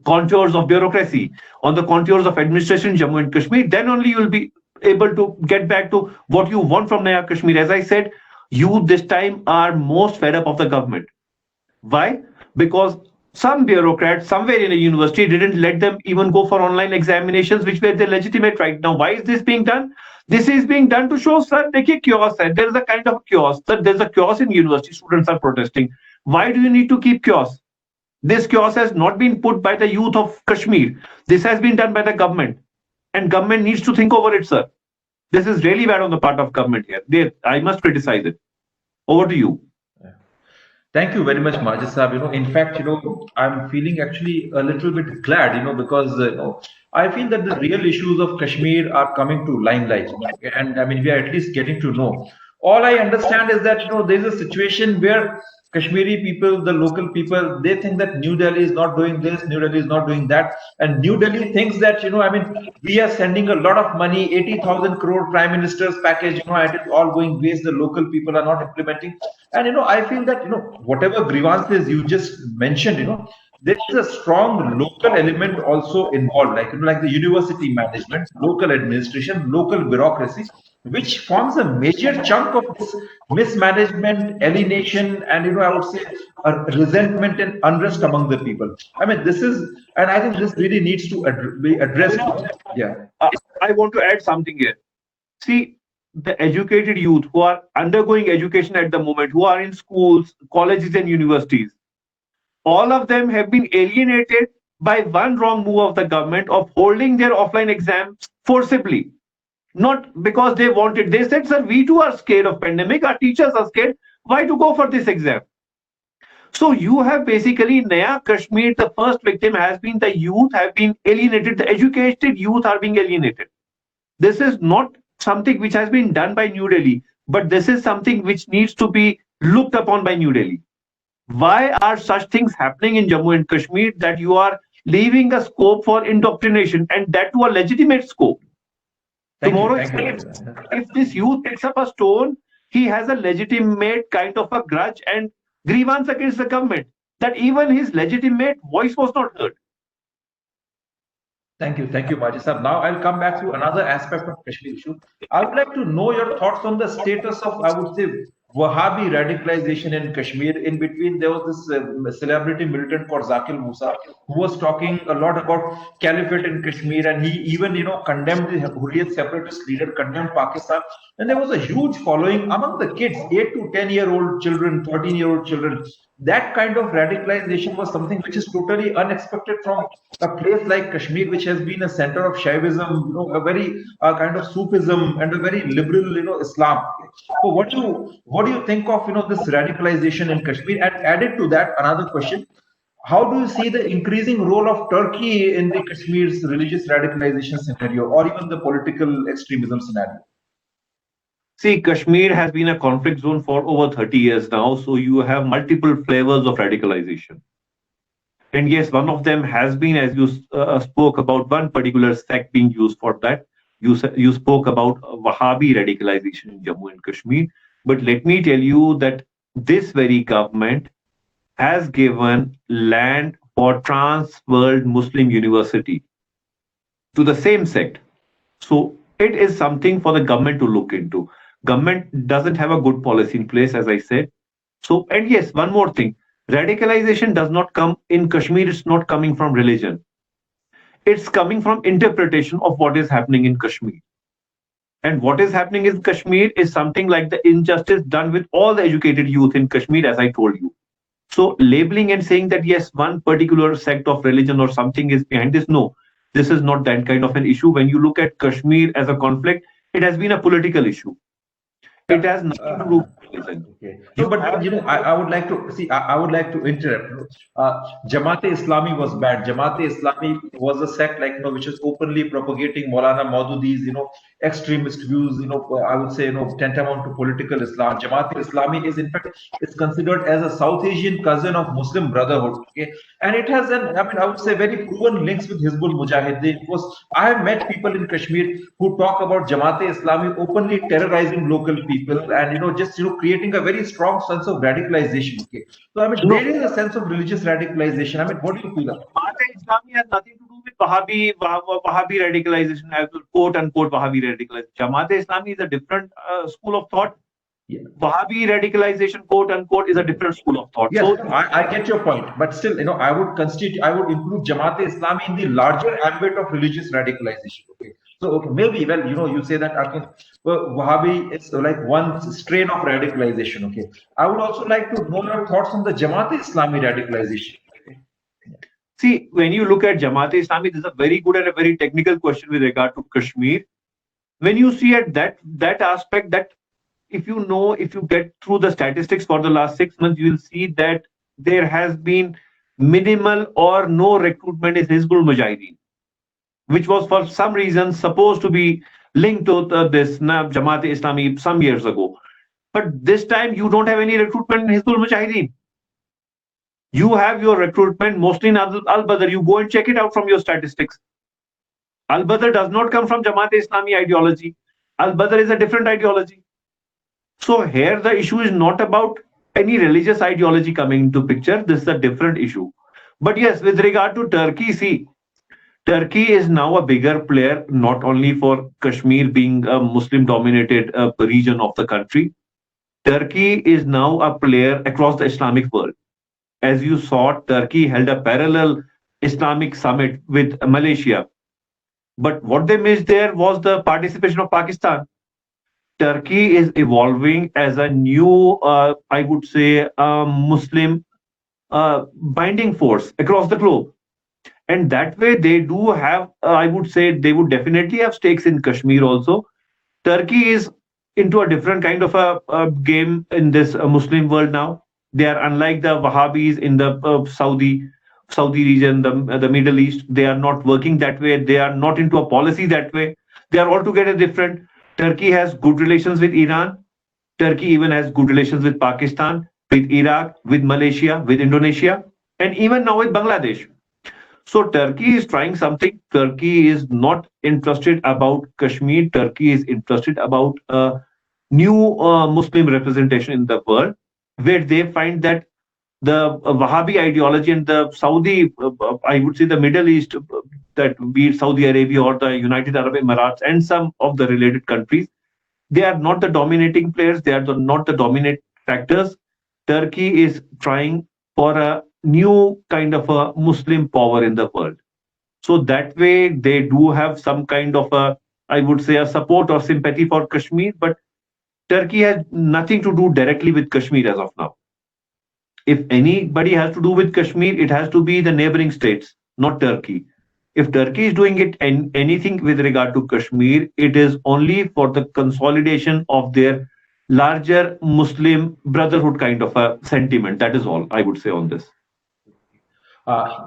contours of bureaucracy, on the contours of administration in Jammu and Kashmir. Then only you will be able to get back to what you want from Naya Kashmir. As I said, you this time are most fed up of the government. Why? Because some bureaucrats somewhere in a university didn't let them even go for online examinations, which were their legitimate right. Now, why is this being done? This is being done to show, sir, देखिए chaos है. There is a kind of chaos. Sir, there's a chaos in university. Students are protesting. Why do you need to keep chaos? This chaos has not been put by the youth of Kashmir. This has been done by the government. And government needs to think over it, sir. This is really bad on the part of government here. I must criticize it. Over to you. Thank you very much, Majid Saab. In fact, I'm feeling actually a little bit glad, because, I feel that the real issues of Kashmir are coming to limelight, and I mean, we are at least getting to know. All I understand is that, there's a situation where Kashmiri people, the local people, they think that New Delhi is not doing this, New Delhi is not doing that. And New Delhi thinks that, I mean, we are sending a lot of money, 80,000 crore prime minister's package, and it's all going waste. The local people are not implementing. And, I feel that, whatever grievances you just mentioned, there is a strong local element also involved, like the university management, local administration, local bureaucracy, which forms a major chunk of this mismanagement, alienation, and I would say a resentment and unrest among the people. I mean, and I think this really needs to be addressed. Yeah. I want to add something here. See, the educated youth who are undergoing education at the moment, who are in schools, colleges, and universities, all of them have been alienated by one wrong move of the government of holding their offline exams forcibly. Not because they wanted. They said, sir, we too are scared of pandemic. Our teachers are scared. Why to go for this exam? So you have basically Naya Kashmir, the first victim has been the youth have been alienated. The educated youth are being alienated. This is not something which has been done by New Delhi, but this is something which needs to be looked upon by New Delhi. Why are such things happening in Jammu and Kashmir that you are leaving a scope for indoctrination, and that to a legitimate scope? Tomorrow, if this youth picks up a stone, he has a legitimate kind of a grudge and grievance against the government, that even his legitimate voice was not heard. Thank you, Majid Sahab. Now I'll come back to another aspect of Kashmir issue. I would like to know your thoughts on the status of, I would say, Wahhabi radicalization in Kashmir. In between, there was this celebrity militant called Zakir Musa, who was talking a lot about caliphate in Kashmir, and he even, condemned the Hurriyat separatist leader, condemned Pakistan. And there was a huge following among the kids, 8 to 10-year-old children, 13-year-old children. That kind of radicalization was something which is totally unexpected from a place like Kashmir, which has been a center of Shaivism, a very kind of Sufism and a very liberal, Islam. So what do you think of, this radicalization in Kashmir? And added to that, another question: how do you see the increasing role of Turkey in the Kashmir's religious radicalization scenario, or even the political extremism scenario? See, Kashmir has been a conflict zone for over 30 years now, so you have multiple flavors of radicalization. And yes, one of them has been, as you spoke about, one particular sect being used for that. You spoke about Wahhabi radicalization in Jammu and Kashmir. But let me tell you that this very government has given land for Trans World Muslim University to the same sect. So it is something for the government to look into. Government doesn't have a good policy in place, as I said. So, and yes, one more thing. Radicalization does not come in Kashmir, it's not coming from religion. It's coming from interpretation of what is happening in Kashmir. And what is happening in Kashmir is something like the injustice done with all the educated youth in Kashmir, as I told you. So labeling and saying that yes, one particular sect of religion or something is behind this, no, this is not that kind of an issue. When you look at Kashmir as a conflict, it has been a political issue. It has nothing to do with religion. Okay. No, but I would like to see. I would like to interrupt. Jamaat Islami was bad. Jamaat Islami was a sect like which is openly propagating Maulana Maududi's extremist views. I would say tantamount to political Islam. Jamaat Islami is in fact is considered as a South Asian cousin of Muslim Brotherhood. Okay, and it has I would say very proven links with Hizbul Mujahideen. I have met people in Kashmir who talk about Jamaat Islami openly terrorizing local people and just creating a very strong sense of radicalization. Okay, so there is a sense of religious radicalization. What do you feel about Jamaat Islami has nothing to do with Wahhabi radicalization, as quote unquote Wahhabi radicalization. Jamaat Islami is a different school of thought. Yeah. Wahhabi radicalization, quote unquote, is a different school of thought. Yes, so, I get your point, but still, I would include Jamaat Islami in the larger ambit of religious radicalization. Okay, so maybe you say that Wahhabi is like one strain of radicalization. Okay, I would also like to know your thoughts on the Jamaat Islami radicalization. See, when you look at Jamaat Islami, this is a very good and a very technical question with regard to Kashmir. When you see at that aspect, that if you get through the statistics for the last 6 months, you will see that there has been minimal or no recruitment in Hizbul Mujahideen, which was for some reason supposed to be linked to this Jamaat Islami some years ago. But this time you don't have any recruitment in Hizbul Mujahideen. You have your recruitment mostly in Al-Badr. You go and check it out from your statistics. Al-Badr does not come from Jamaat Islami ideology. Al-Badr is a different ideology. So here the issue is not about any religious ideology coming into picture. This is a different issue. But yes, with regard to Turkey, see, Turkey is now a bigger player, not only for Kashmir being a Muslim-dominated region of the country. Turkey is now a player across the Islamic world. As you saw, Turkey held a parallel Islamic summit with Malaysia. But what they missed there was the participation of Pakistan. Turkey is evolving as a new, I would say, Muslim binding force across the globe. And that way they do have, I would say, they would definitely have stakes in Kashmir also. Turkey is into a different kind of a game in this Muslim world now. They are unlike the Wahhabis in the Saudi region, the Middle East. They are not working that way. They are not into a policy that way. They are altogether different. Turkey has good relations with Iran. Turkey even has good relations with Pakistan, with Iraq, with Malaysia, with Indonesia, and even now with Bangladesh. So Turkey is trying something. Turkey is not interested about Kashmir. Turkey is interested about a new Muslim representation in the world, where they find that the Wahhabi ideology and the Saudi, I would say the Middle East, that be it Saudi Arabia or the United Arab Emirates and some of the related countries, they are not the dominating players. They are not the dominant factors. Turkey is trying for a new kind of a Muslim power in the world. So that way they do have some kind of a, I would say, a support or sympathy for Kashmir, but Turkey has nothing to do directly with Kashmir as of now. If anybody has to do with Kashmir, it has to be the neighboring states, not Turkey. If Turkey is doing it and anything with regard to Kashmir, it is only for the consolidation of their larger Muslim brotherhood kind of a sentiment. That is all I would say on this.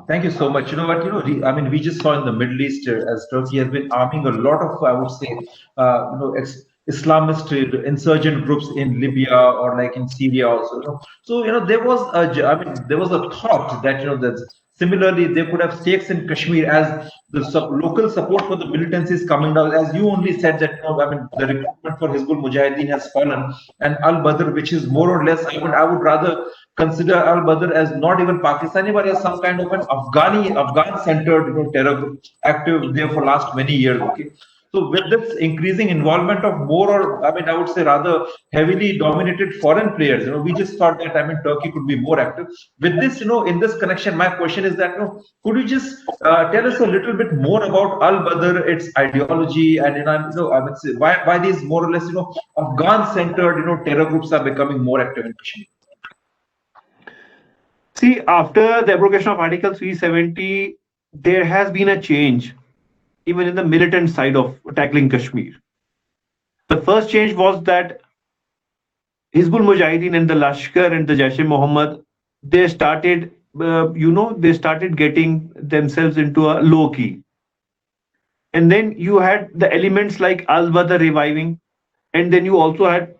Thank you so much. You know what? We just saw in the Middle East as Turkey has been arming a lot of, I would say, Islamist insurgent groups in Libya or like in Syria also. So there was there was a thought that that similarly they could have stakes in Kashmir as the local support for the militancy is coming down. As you only said that the recruitment for Hizbul Mujahideen has fallen, and Al Badr, which is more or less, I would rather consider Al Badr as not even Pakistani, but as some kind of an Afghan centered terror group active there for last many years. Okay. So with this increasing involvement of more, or I would say rather heavily dominated foreign players, we just thought that Turkey could be more active. With this, in this connection, my question is that could you just tell us a little bit more about Al Badr, its ideology, and I would say why these more or less Afghan-centered terror groups are becoming more active in Kashmir? See, after the abrogation of Article 370, there has been a change even in the militant side of tackling Kashmir. The first change was that Hizbul Mujahideen and the Lashkar and the Jaish-e-Mohammed, they started, they started getting themselves into a low key. And then you had the elements like Al Badr reviving, and then you also had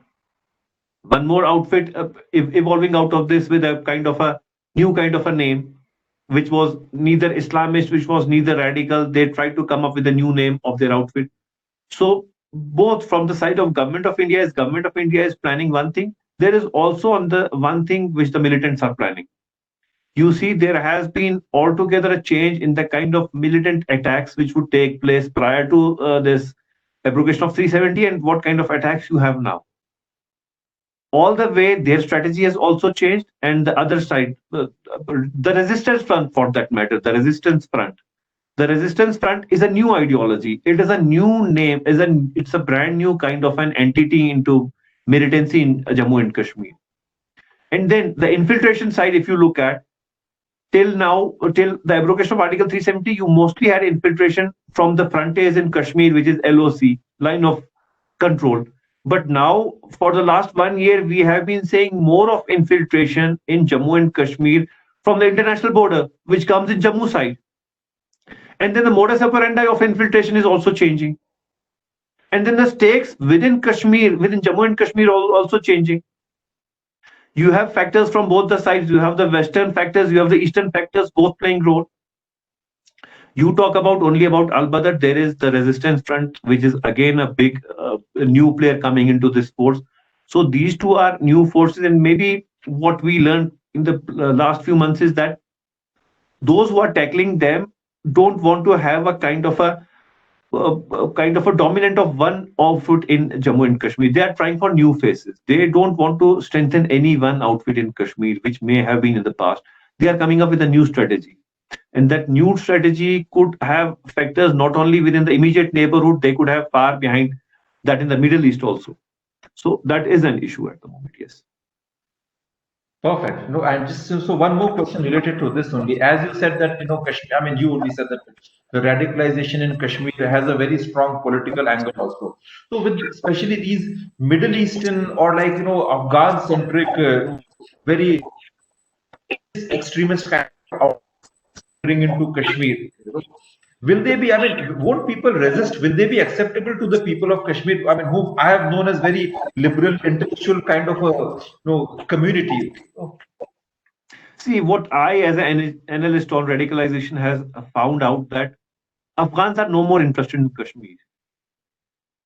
one more outfit evolving out of this with a kind of a new kind of a name, which was neither Islamist, which was neither radical. They tried to come up with a new name of their outfit. So both from the side of Government of India is planning one thing. There is also on the one thing which the militants are planning. You see, there has been altogether a change in the kind of militant attacks which would take place prior to this abrogation of 370 and what kind of attacks you have now. All the way, their strategy has also changed, and the other side, the resistance front for that matter, the resistance front is a new ideology. It is a new name, it's a brand new kind of an entity into militancy in Jammu and Kashmir. And then the infiltration side, if you look at, till now, till the abrogation of Article 370, you mostly had infiltration from the frontiers in Kashmir, which is LOC, line of control. But now, for the last 1 year, we have been seeing more of infiltration in Jammu and Kashmir from the international border, which comes in Jammu side. And then the modus operandi of infiltration is also changing. And then the stakes within Kashmir, within Jammu and Kashmir, also changing. You have factors from both the sides. You have the western factors, you have the eastern factors, both playing role. You talk only about Al Badr. There is the resistance front, which is again a big new player coming into this force. So these two are new forces, and maybe what we learned in the last few months is that those who are tackling them don't want to have a kind of a dominant of one outfit in Jammu and Kashmir. They are trying for new faces. They don't want to strengthen any one outfit in Kashmir, which may have been in the past. They are coming up with a new strategy. And that new strategy could have factors not only within the immediate neighborhood, they could have far behind that in the Middle East also. So that is an issue at the moment, yes. Perfect. No, and just so one more question related to this only. As you said that Kashmir, you only said that the radicalization in Kashmir has a very strong political angle also. So with especially these Middle Eastern or like Afghan-centric, very extremist kind of into Kashmir, will they be? Won't people resist? Will they be acceptable to the people of Kashmir? Who I have known as very liberal, intellectual kind of a community. See, what I, as an analyst on radicalization, has found out that Afghans are no more interested in Kashmir.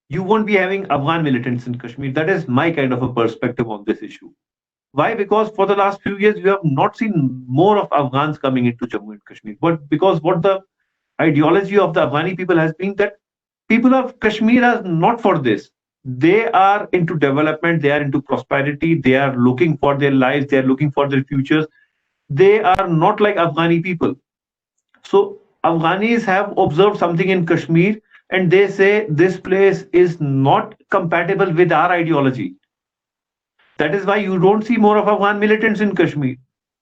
You won't be having Afghan militants in Kashmir. That is my kind of a perspective on this issue. Why? Because for the last few years, we have not seen more of Afghans coming into Jammu and Kashmir. But because what the ideology of the Afghani people has been that people of Kashmir are not for this. They are into development. They are into prosperity. They are looking for their lives. They are looking for their futures. They are not like Afghani people. So Afghanis have observed something in Kashmir and they say this place is not compatible with our ideology. That is why you don't see more of Afghan militants in Kashmir.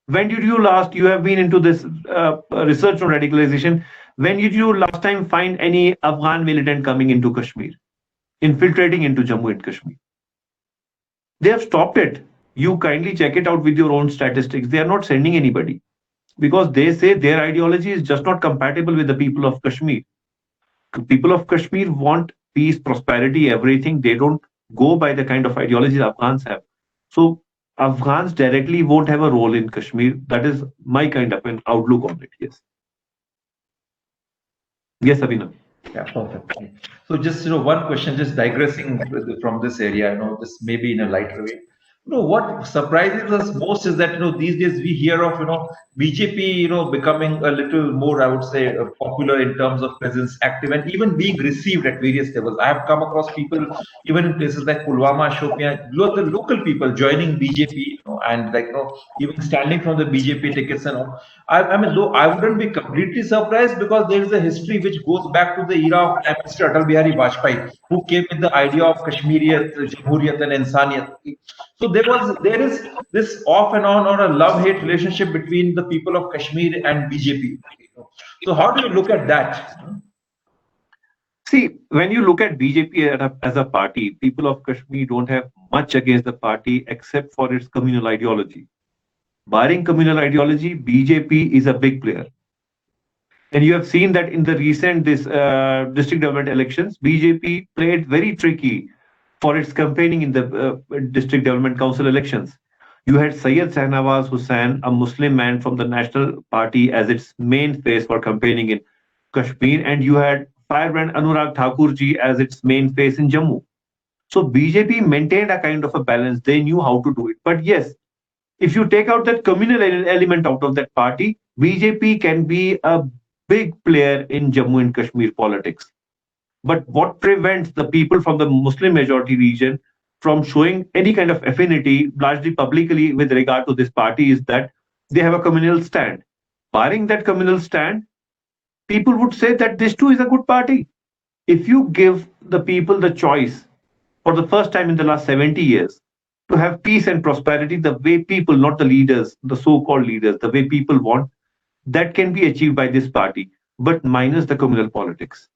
When did you last, you have been into this research on radicalization, when did you last time find any Afghan militant coming into Kashmir, infiltrating into Jammu and Kashmir? They have stopped it. You kindly check it out with your own statistics. They are not sending anybody because they say their ideology is just not compatible with the people of Kashmir. People of Kashmir want peace, prosperity, everything. They don't go by the kind of ideologies Afghans have. So Afghans directly won't have a role in Kashmir. That is my kind of an outlook on it. Yes. Yes, Abhinav. Yeah, perfect. So just one question, just digressing from this area, this maybe in a lighter way. What surprises us most is that these days we hear of BJP becoming a little more, I would say, popular in terms of presence, active, and even being received at various levels. I have come across people even in places like Pulwama, Shopian, the local people joining BJP, and even standing from the BJP tickets and all. I mean, though I wouldn't be completely surprised because there is a history which goes back to the era of Prime Minister Atal Bihari Vajpayee, who came with the idea of Kashmiriyat, Jamhuriyat, and Insaniyat. So there is this off and on or a love-hate relationship between the people of Kashmir and BJP. So how do you look at that? See, when you look at BJP as a party, people of Kashmir don't have much against the party except for its communal ideology. Barring communal ideology, BJP is a big player. And you have seen that in the recent district government elections, BJP played very tricky for its campaigning in the district government council elections. You had Syed Shahnawaz Hussain, a Muslim man from the National Party, as its main face for campaigning in Kashmir, and you had firebrand Anurag Thakurji as its main face in Jammu. So BJP maintained a kind of a balance. They knew how to do it. But yes, if you take out that communal element out of that party, BJP can be a big player in Jammu and Kashmir politics. But what prevents the people from the Muslim majority region from showing any kind of affinity, largely publicly, with regard to this party is that they have a communal stand. Barring that communal stand, people would say that this too is a good party. If you give the people the choice for the first time in the last 70 years to have peace and prosperity the way people, not the leaders, the so-called leaders, the way people want, that can be achieved by this party, but minus the communal politics.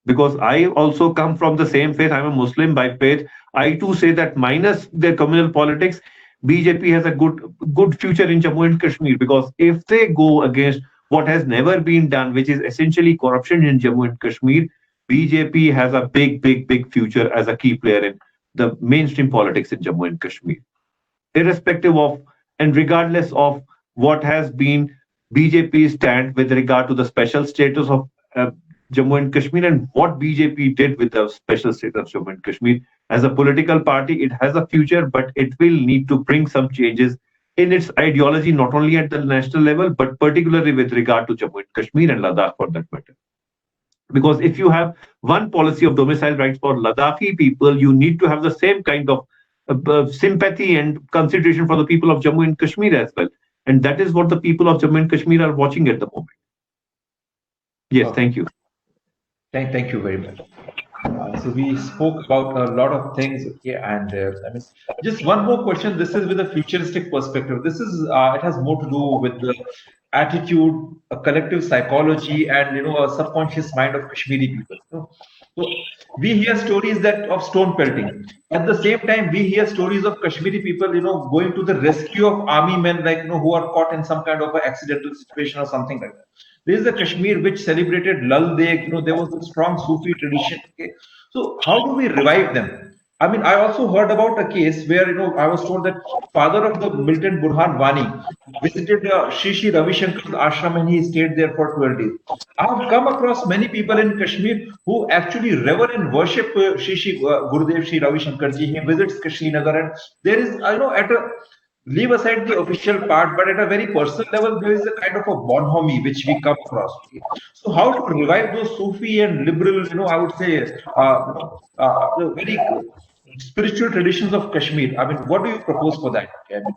Because I also come from the same faith, I'm a Muslim by faith. I too say that minus their communal politics, BJP has a good future in Jammu and Kashmir, because if they go against what has never been done, which is essentially corruption in Jammu and Kashmir, BJP has a big future as a key player in the mainstream politics in Jammu and Kashmir. Irrespective of and regardless of what has been BJP's stand with regard to the special status of Jammu and Kashmir and what BJP did with the special status of Jammu and Kashmir. As a political party, it has a future, but it will need to bring some changes in its ideology, not only at the national level, but particularly with regard to Jammu and Kashmir and Ladakh for that matter. Because if you have one policy of domicile rights for Ladakhi people, you need to have the same kind of sympathy and consideration for the people of Jammu and Kashmir as well. And that is what the people of Jammu and Kashmir are watching at the moment. Yes, thank you. Thank you very much. So we spoke about a lot of things, okay, and I mean, just one more question. This is with a futuristic perspective. This is it has more to do with the attitude, a collective psychology, and a subconscious mind of Kashmiri people. So we hear stories of stone pelting. At the same time, we hear stories of Kashmiri people, going to the rescue of army men, like who are caught in some kind of an accidental situation or something like that. There is a Kashmir which celebrated Lal Deg, there was a strong Sufi tradition. Okay? So how do we revive them? I mean, I also heard about a case where, I was told that father of the Milton Burhan Wani visited Shri Shri Ravi Shankar's ashram and he stayed there for 12 days. I've come across many people in Kashmir who actually rever and worship Shri Shri Gurudev Shri Ravi Shankar Ji. He visits Kashrinagar, and there is, leave aside the official part, but at a very personal level, there is a kind of a bonhomie which we come across. Okay? So how to revive those Sufi and liberal, I would say, very spiritual traditions of Kashmir? I mean, what do you propose for that? I mean,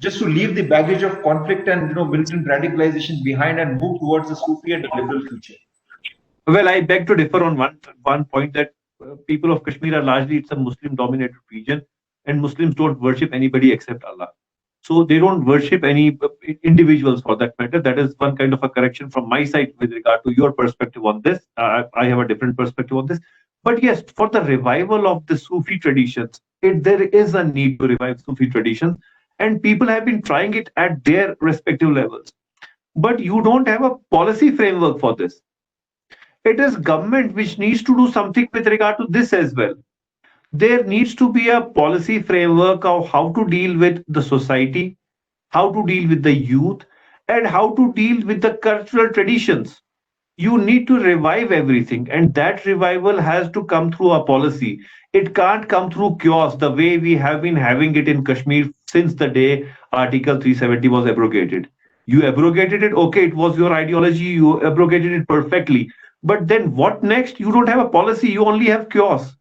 to leave the baggage of conflict and militant radicalization behind and move towards a Sufi and a liberal future? Well, I beg to differ on one point that people of Kashmir are largely, it's a Muslim-dominated region, and Muslims don't worship anybody except Allah. So they don't worship any individuals for that matter. That is one kind of a correction from my side with regard to your perspective on this. I have a different perspective on this. But yes, for the revival of the Sufi traditions, there is a need to revive Sufi traditions, and people have been trying it at their respective levels. But you don't have a policy framework for this. It is government which needs to do something with regard to this as well. There needs to be a policy framework of how to deal with the society, how to deal with the youth, and how to deal with the cultural traditions. You need to revive everything, and that revival has to come through a policy. It can't come through chaos the way we have been having it in Kashmir since the day Article 370 was abrogated. You abrogated it, okay, it was your ideology, you abrogated it perfectly. But then what next? You don't have a policy, you only have chaos.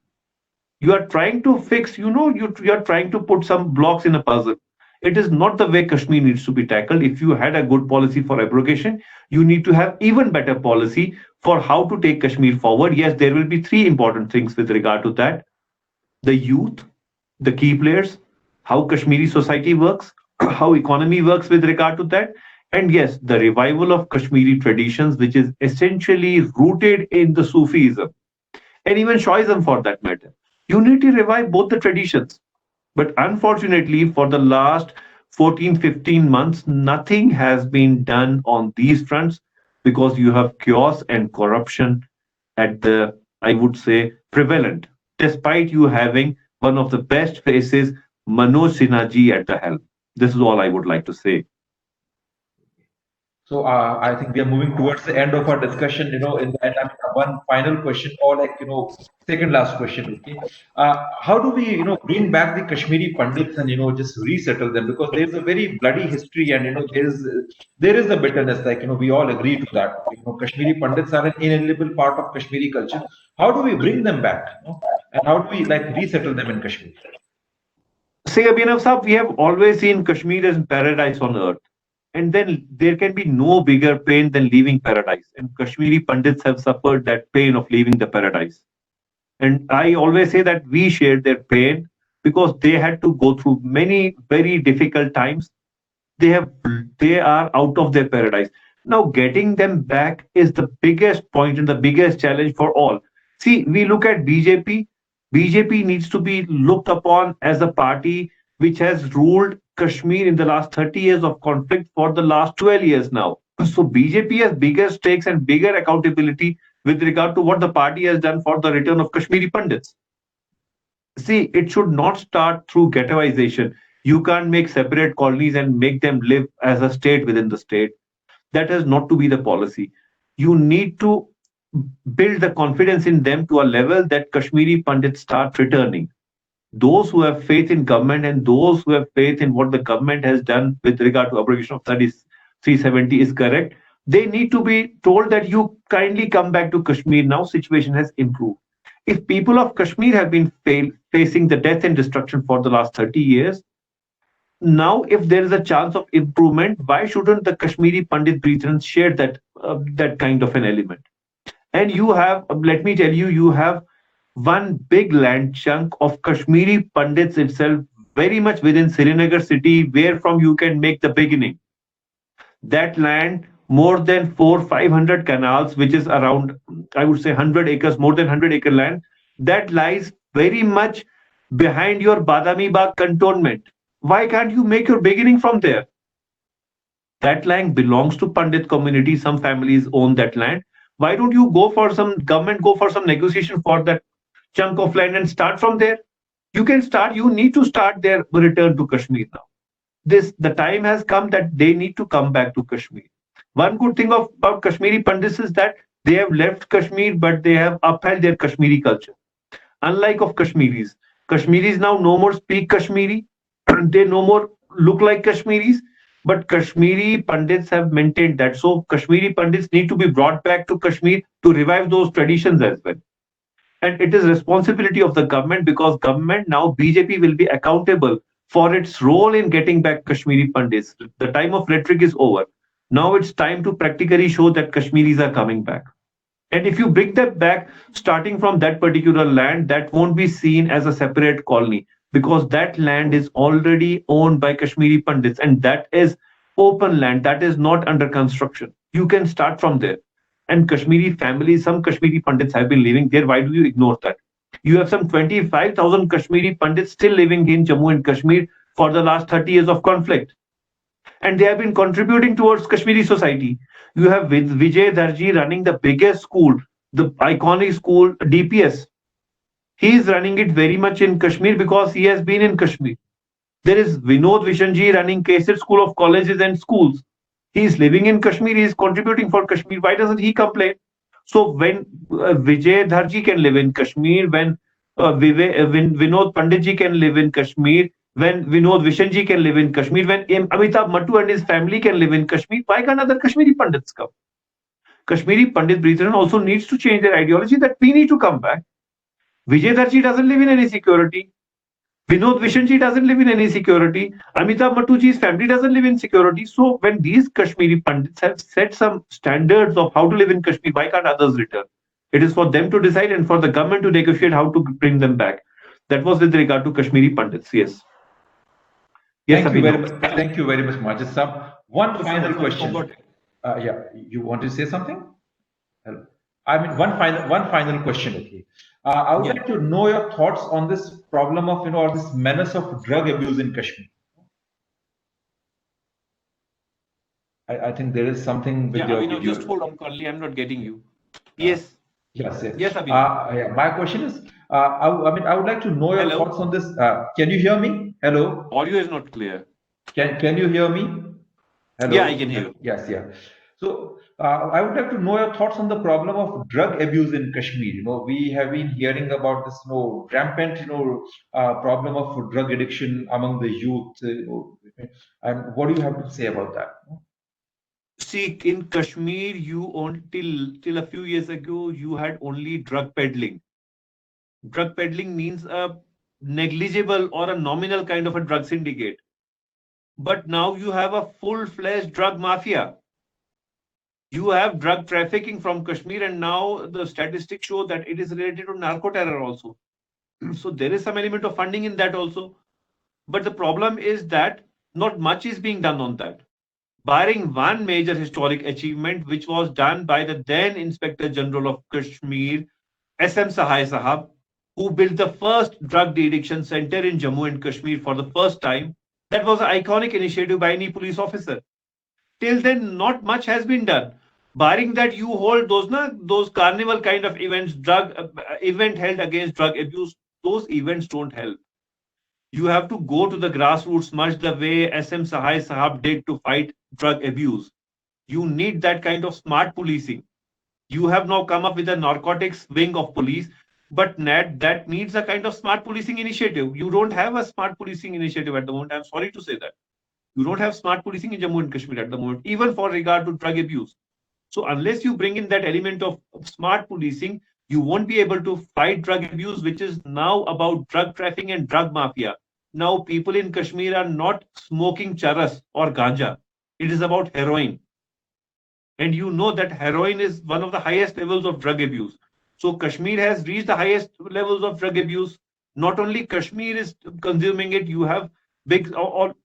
You are trying to fix, you are trying to put some blocks in a puzzle. It is not the way Kashmir needs to be tackled. If you had a good policy for abrogation, you need to have even better policy for how to take Kashmir forward. Yes, there will be three important things with regard to that: the youth, the key players, how Kashmiri society works, how economy works with regard to that, and yes, the revival of Kashmiri traditions, which is essentially rooted in the Sufism and even Shoism for that matter. You need to revive both the traditions. But unfortunately, for the last 14, 15 months, nothing has been done on these fronts because you have chaos and corruption at the, I would say, prevalent, despite you having one of the best faces, Manoj Sinha ji, at the helm. This is all I would like to say. So I think we are moving towards the end of our discussion. In the end, I have one final question, or like second last question. Okay, how do we bring back the Kashmiri Pandits and just resettle them, because there is a very bloody history, and there is a bitterness. Like we all agree to that. Kashmiri Pandits are an inalienable part of Kashmiri culture. How do we bring them back? And how do we like resettle them in Kashmir? Say, Abhinav Saab, we have always seen Kashmir as paradise on earth. And then there can be no bigger pain than leaving paradise. And Kashmiri Pandits have suffered that pain of leaving the paradise. And I always say that we shared their pain because they had to go through many very difficult times. They are out of their paradise. Now getting them back is the biggest point and the biggest challenge for all. See, we look at BJP. BJP needs to be looked upon as a party which has ruled Kashmir in the last 30 years of conflict for the last 12 years now. So BJP has bigger stakes and bigger accountability with regard to what the party has done for the return of Kashmiri Pandits. See, it should not start through ghettoization. You can't make separate colonies and make them live as a state within the state. That has not to be the policy. You need to build the confidence in them to a level that Kashmiri Pandits start returning. Those who have faith in government and those who have faith in what the government has done with regard to abrogation of 370 is correct. They need to be told that you kindly come back to Kashmir now. Situation has improved. If people of Kashmir have been facing the death and destruction for the last 30 years, now if there is a chance of improvement, why shouldn't the Kashmiri Pandit brethren share that kind of an element? And you have, let me tell you, you have one big land chunk of Kashmiri Pandits itself, very much within Srinagar city, where from you can make the beginning. That land, more than 400-500 canals, which is around, I would say, 100 acres, more than 100-acre land, that lies very much behind your Badami Bagh cantonment. Why can't you make your beginning from there? That land belongs to Pandit community. Some families own that land. Why don't you go for some negotiation for that chunk of land and start from there? You can start. You need to start their return to Kashmir now. The time has come that they need to come back to Kashmir. One good thing about Kashmiri Pandits is that they have left Kashmir, but they have upheld their Kashmiri culture. Unlike of Kashmiris now no more speak Kashmiri. They no more look like Kashmiris. But Kashmiri Pandits have maintained that. So Kashmiri Pandits need to be brought back to Kashmir to revive those traditions as well. And it is responsibility of the government, because government now, BJP, will be accountable for its role in getting back Kashmiri Pandits. The time of rhetoric is over. Now it's time to practically show that Kashmiris are coming back. And if you bring them back, starting from that particular land, that won't be seen as a separate colony, because that land is already owned by Kashmiri Pandits, and that is open land, that is not under construction. You can start from there. And Kashmiri families, some Kashmiri Pandits have been living there. Why do you ignore that? You have some 25,000 Kashmiri Pandits still living in Jammu and Kashmir for the last 30 years of conflict. And they have been contributing towards Kashmiri society. You have Vijay Darji running the biggest school The iconic school DPS, he is running it very much in Kashmir because he has been in Kashmir. There is Vinod Vishanji running Kesar School of Colleges and Schools. He is living in Kashmir. He is contributing for Kashmir. Why doesn't he complain? So when Vijay Dharji can live in Kashmir, when Vinod Panditji can live in Kashmir, when Vinod Vishanji can live in Kashmir, when Amitabh Mattu and his family can live in Kashmir, why can't other Kashmiri Pandits come? Kashmiri Pandit brethren also needs to change their ideology that we need to come back. Vijay Dharji doesn't live in any security. Vinod Vishanji doesn't live in any security. Amitabh Mattuji's family doesn't live in security. So when these Kashmiri Pandits have set some standards of how to live in Kashmir, why can't others return? It is for them to decide and for the government to negotiate how to bring them back. That was with regard to Kashmiri Pandits. Yes. Yes, Thank you very much. Thank you very much, Majid Saab. One final question. Yeah, you want to say something? Hello. I mean, one final question. Okay. I would like to know your thoughts on this problem of, or this menace of drug abuse in Kashmir. I think there is something with your video. Just hold on, Carly. I'm not getting you. Yes. Yes. Yes, yeah, my question is, I would like to know your thoughts on this. Can you hear me? Hello. Audio is not clear. Can you hear me? Hello. Yeah, I can hear you. Yes, yeah. So I would like to know your thoughts on the problem of drug abuse in Kashmir. We have been hearing about this, rampant, problem of drug addiction among the youth. And what do you have to say about that? See, in Kashmir, till a few years ago, you had only drug peddling. Drug peddling means a negligible or a nominal kind of a drug syndicate. But now you have a full-fledged drug mafia. You have drug trafficking from Kashmir, and now the statistics show that it is related to narco terror also. So there is some element of funding in that also. But the problem is that not much is being done on that. Barring one major historic achievement, which was done by the then Inspector General of Kashmir, SM Sahai Sahab, who built the first drug de-addiction center in Jammu and Kashmir for the first time. That was an iconic initiative by any police officer. Till then, not much has been done. Barring that, you hold those carnival kind of events, event held against drug abuse, those events don't help. You have to go to the grassroots much the way SM Sahai Sahab did to fight drug abuse. You need that kind of smart policing. You have now come up with a narcotics wing of police, but that needs a kind of smart policing initiative. You don't have a smart policing initiative at the moment. I'm sorry to say that. You don't have smart policing in Jammu and Kashmir at the moment, even for regard to drug abuse. So unless you bring in that element of smart policing, you won't be able to fight drug abuse, which is now about drug trafficking and drug mafia. Now people in Kashmir are not smoking charas or ganja. It is about heroin. And you know that heroin is one of the highest levels of drug abuse. So Kashmir has reached the highest levels of drug abuse. Not only Kashmir is consuming it, you have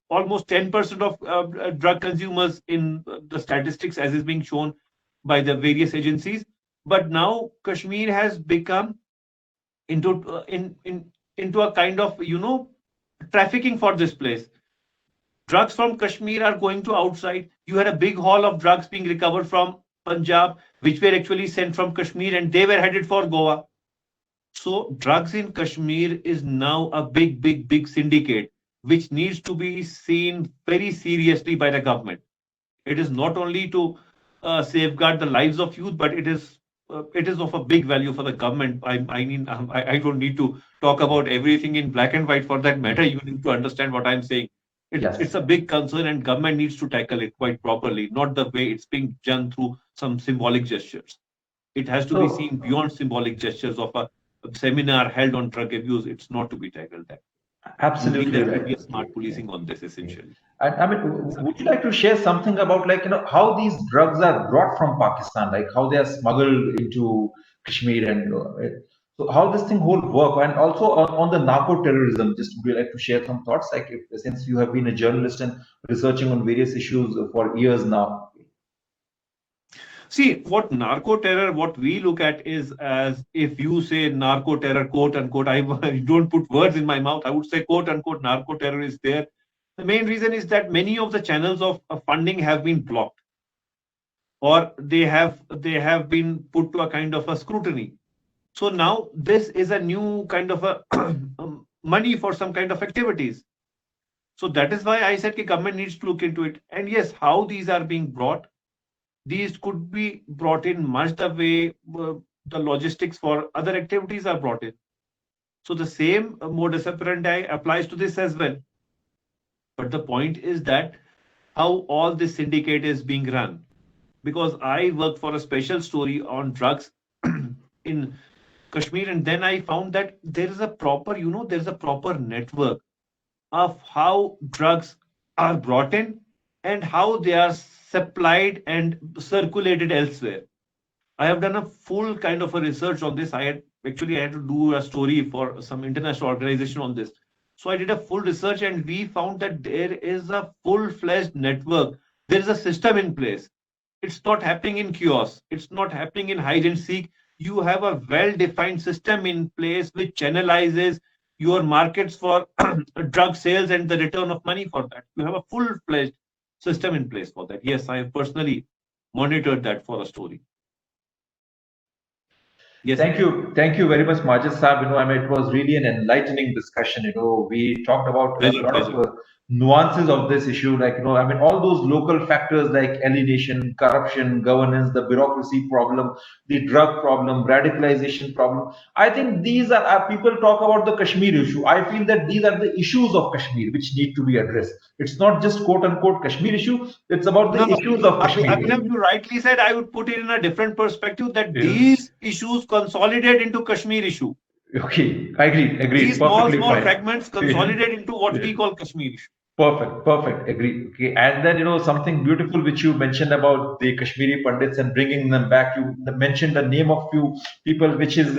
almost 10% of drug consumers in the statistics as is being shown by the various agencies. But now Kashmir has become into a kind of, trafficking for this place. Drugs from Kashmir are going to outside. You had a big haul of drugs being recovered from Punjab, which were actually sent from Kashmir, and they were headed for Goa. So drugs in Kashmir is now a big syndicate, which needs to be seen very seriously by the government. It is not only to safeguard the lives of youth, but it is of a big value for the government. I don't need to talk about everything in black and white for that matter. You need to understand what I'm saying. It's a big concern, and government needs to tackle it quite properly, not the way it's being done through some symbolic gestures. It has to be seen beyond symbolic gestures of a seminar held on drug abuse. It's not to be tackled that. Absolutely there right. Should be a smart policing on this essentially. And would you like to share something about how these drugs are brought from Pakistan, like how they are smuggled into Kashmir, and so how this thing whole work, and also on the narco terrorism, just would you like to share some thoughts, since you have been a journalist and researching on various issues for years now? See, what narco terror, what we look at is, as if you say narco terror, quote unquote, I don't put words in my mouth, I would say quote unquote narco terror is there. The main reason is that many of the channels of funding have been blocked. or they have been put to a kind of a scrutiny. So now this is a new kind of a money for some kind of activities. So that is why I said the government needs to look into it. And yes, how these are being brought, these could be brought in much the way the logistics for other activities are brought in. So the same modus operandi applies to this as well. But the point is that how all this syndicate is being run. Because I worked for a special story on drugs in Kashmir, and then I found that there is a proper, there's a proper network of how drugs are brought in and how they are supplied and circulated elsewhere. I have done a full kind of a research on this. I had to do a story for some international organization on this. So I did a full research and we found that there is a full-fledged network. There is a system in place. It's not happening in chaos. It's not happening in hide and seek. You have a well-defined system in place which channelizes your markets for drug sales and the return of money for that. You have a full-fledged system in place for that. Yes, I have personally monitored that for a story. Yes. Thank you very much, Majid Saab. I mean, it was really an enlightening discussion. We talked about a lot of nuances of this issue, like I mean, all those local factors like alienation, corruption, governance, the bureaucracy problem, the drug problem, radicalization problem. I think these are people talk about the Kashmir issue. I feel that these are the issues of Kashmir which need to be addressed. It's not just quote unquote Kashmir issue. It's about the issues of Kashmir. Abhinav, you rightly said. I would put it in a different perspective that these issues consolidate into Kashmir issue. Okay, I agree. These small fragments consolidate into what we call Kashmir issue. Perfect. Agree. Okay, and then something beautiful which you mentioned about the Kashmiri Pandits and bringing them back. You mentioned the name of few people, which is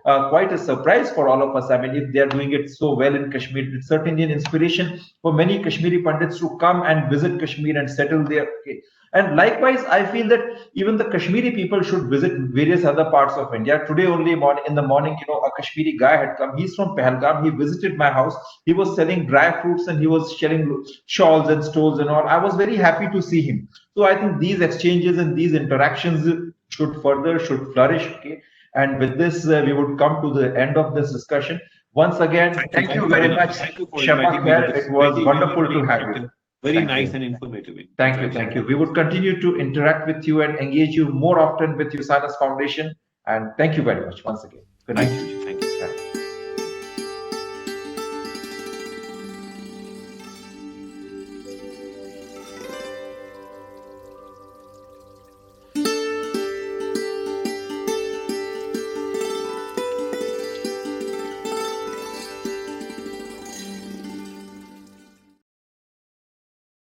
quite a surprise for all of us. I mean, if they are doing it so well in Kashmir, it's certainly an inspiration for many Kashmiri Pandits to come and visit Kashmir and settle there. Okay. And likewise, I feel that even the Kashmiri people should visit various other parts of India. Today only in the morning, a Kashmiri guy had come. He's from Pahalgam. He visited my house. He was selling dry fruits and he was selling shawls and stoles and all. I was very happy to see him. So I think these exchanges and these interactions should flourish. Okay. And with this, we would come to the end of this discussion. Once again, thank you very much. It was wonderful to have you. Very nice and informative. Thank you. We would continue to interact with you and engage you more often with USANA's Foundation. And thank you very much once again. Good night. Thank you.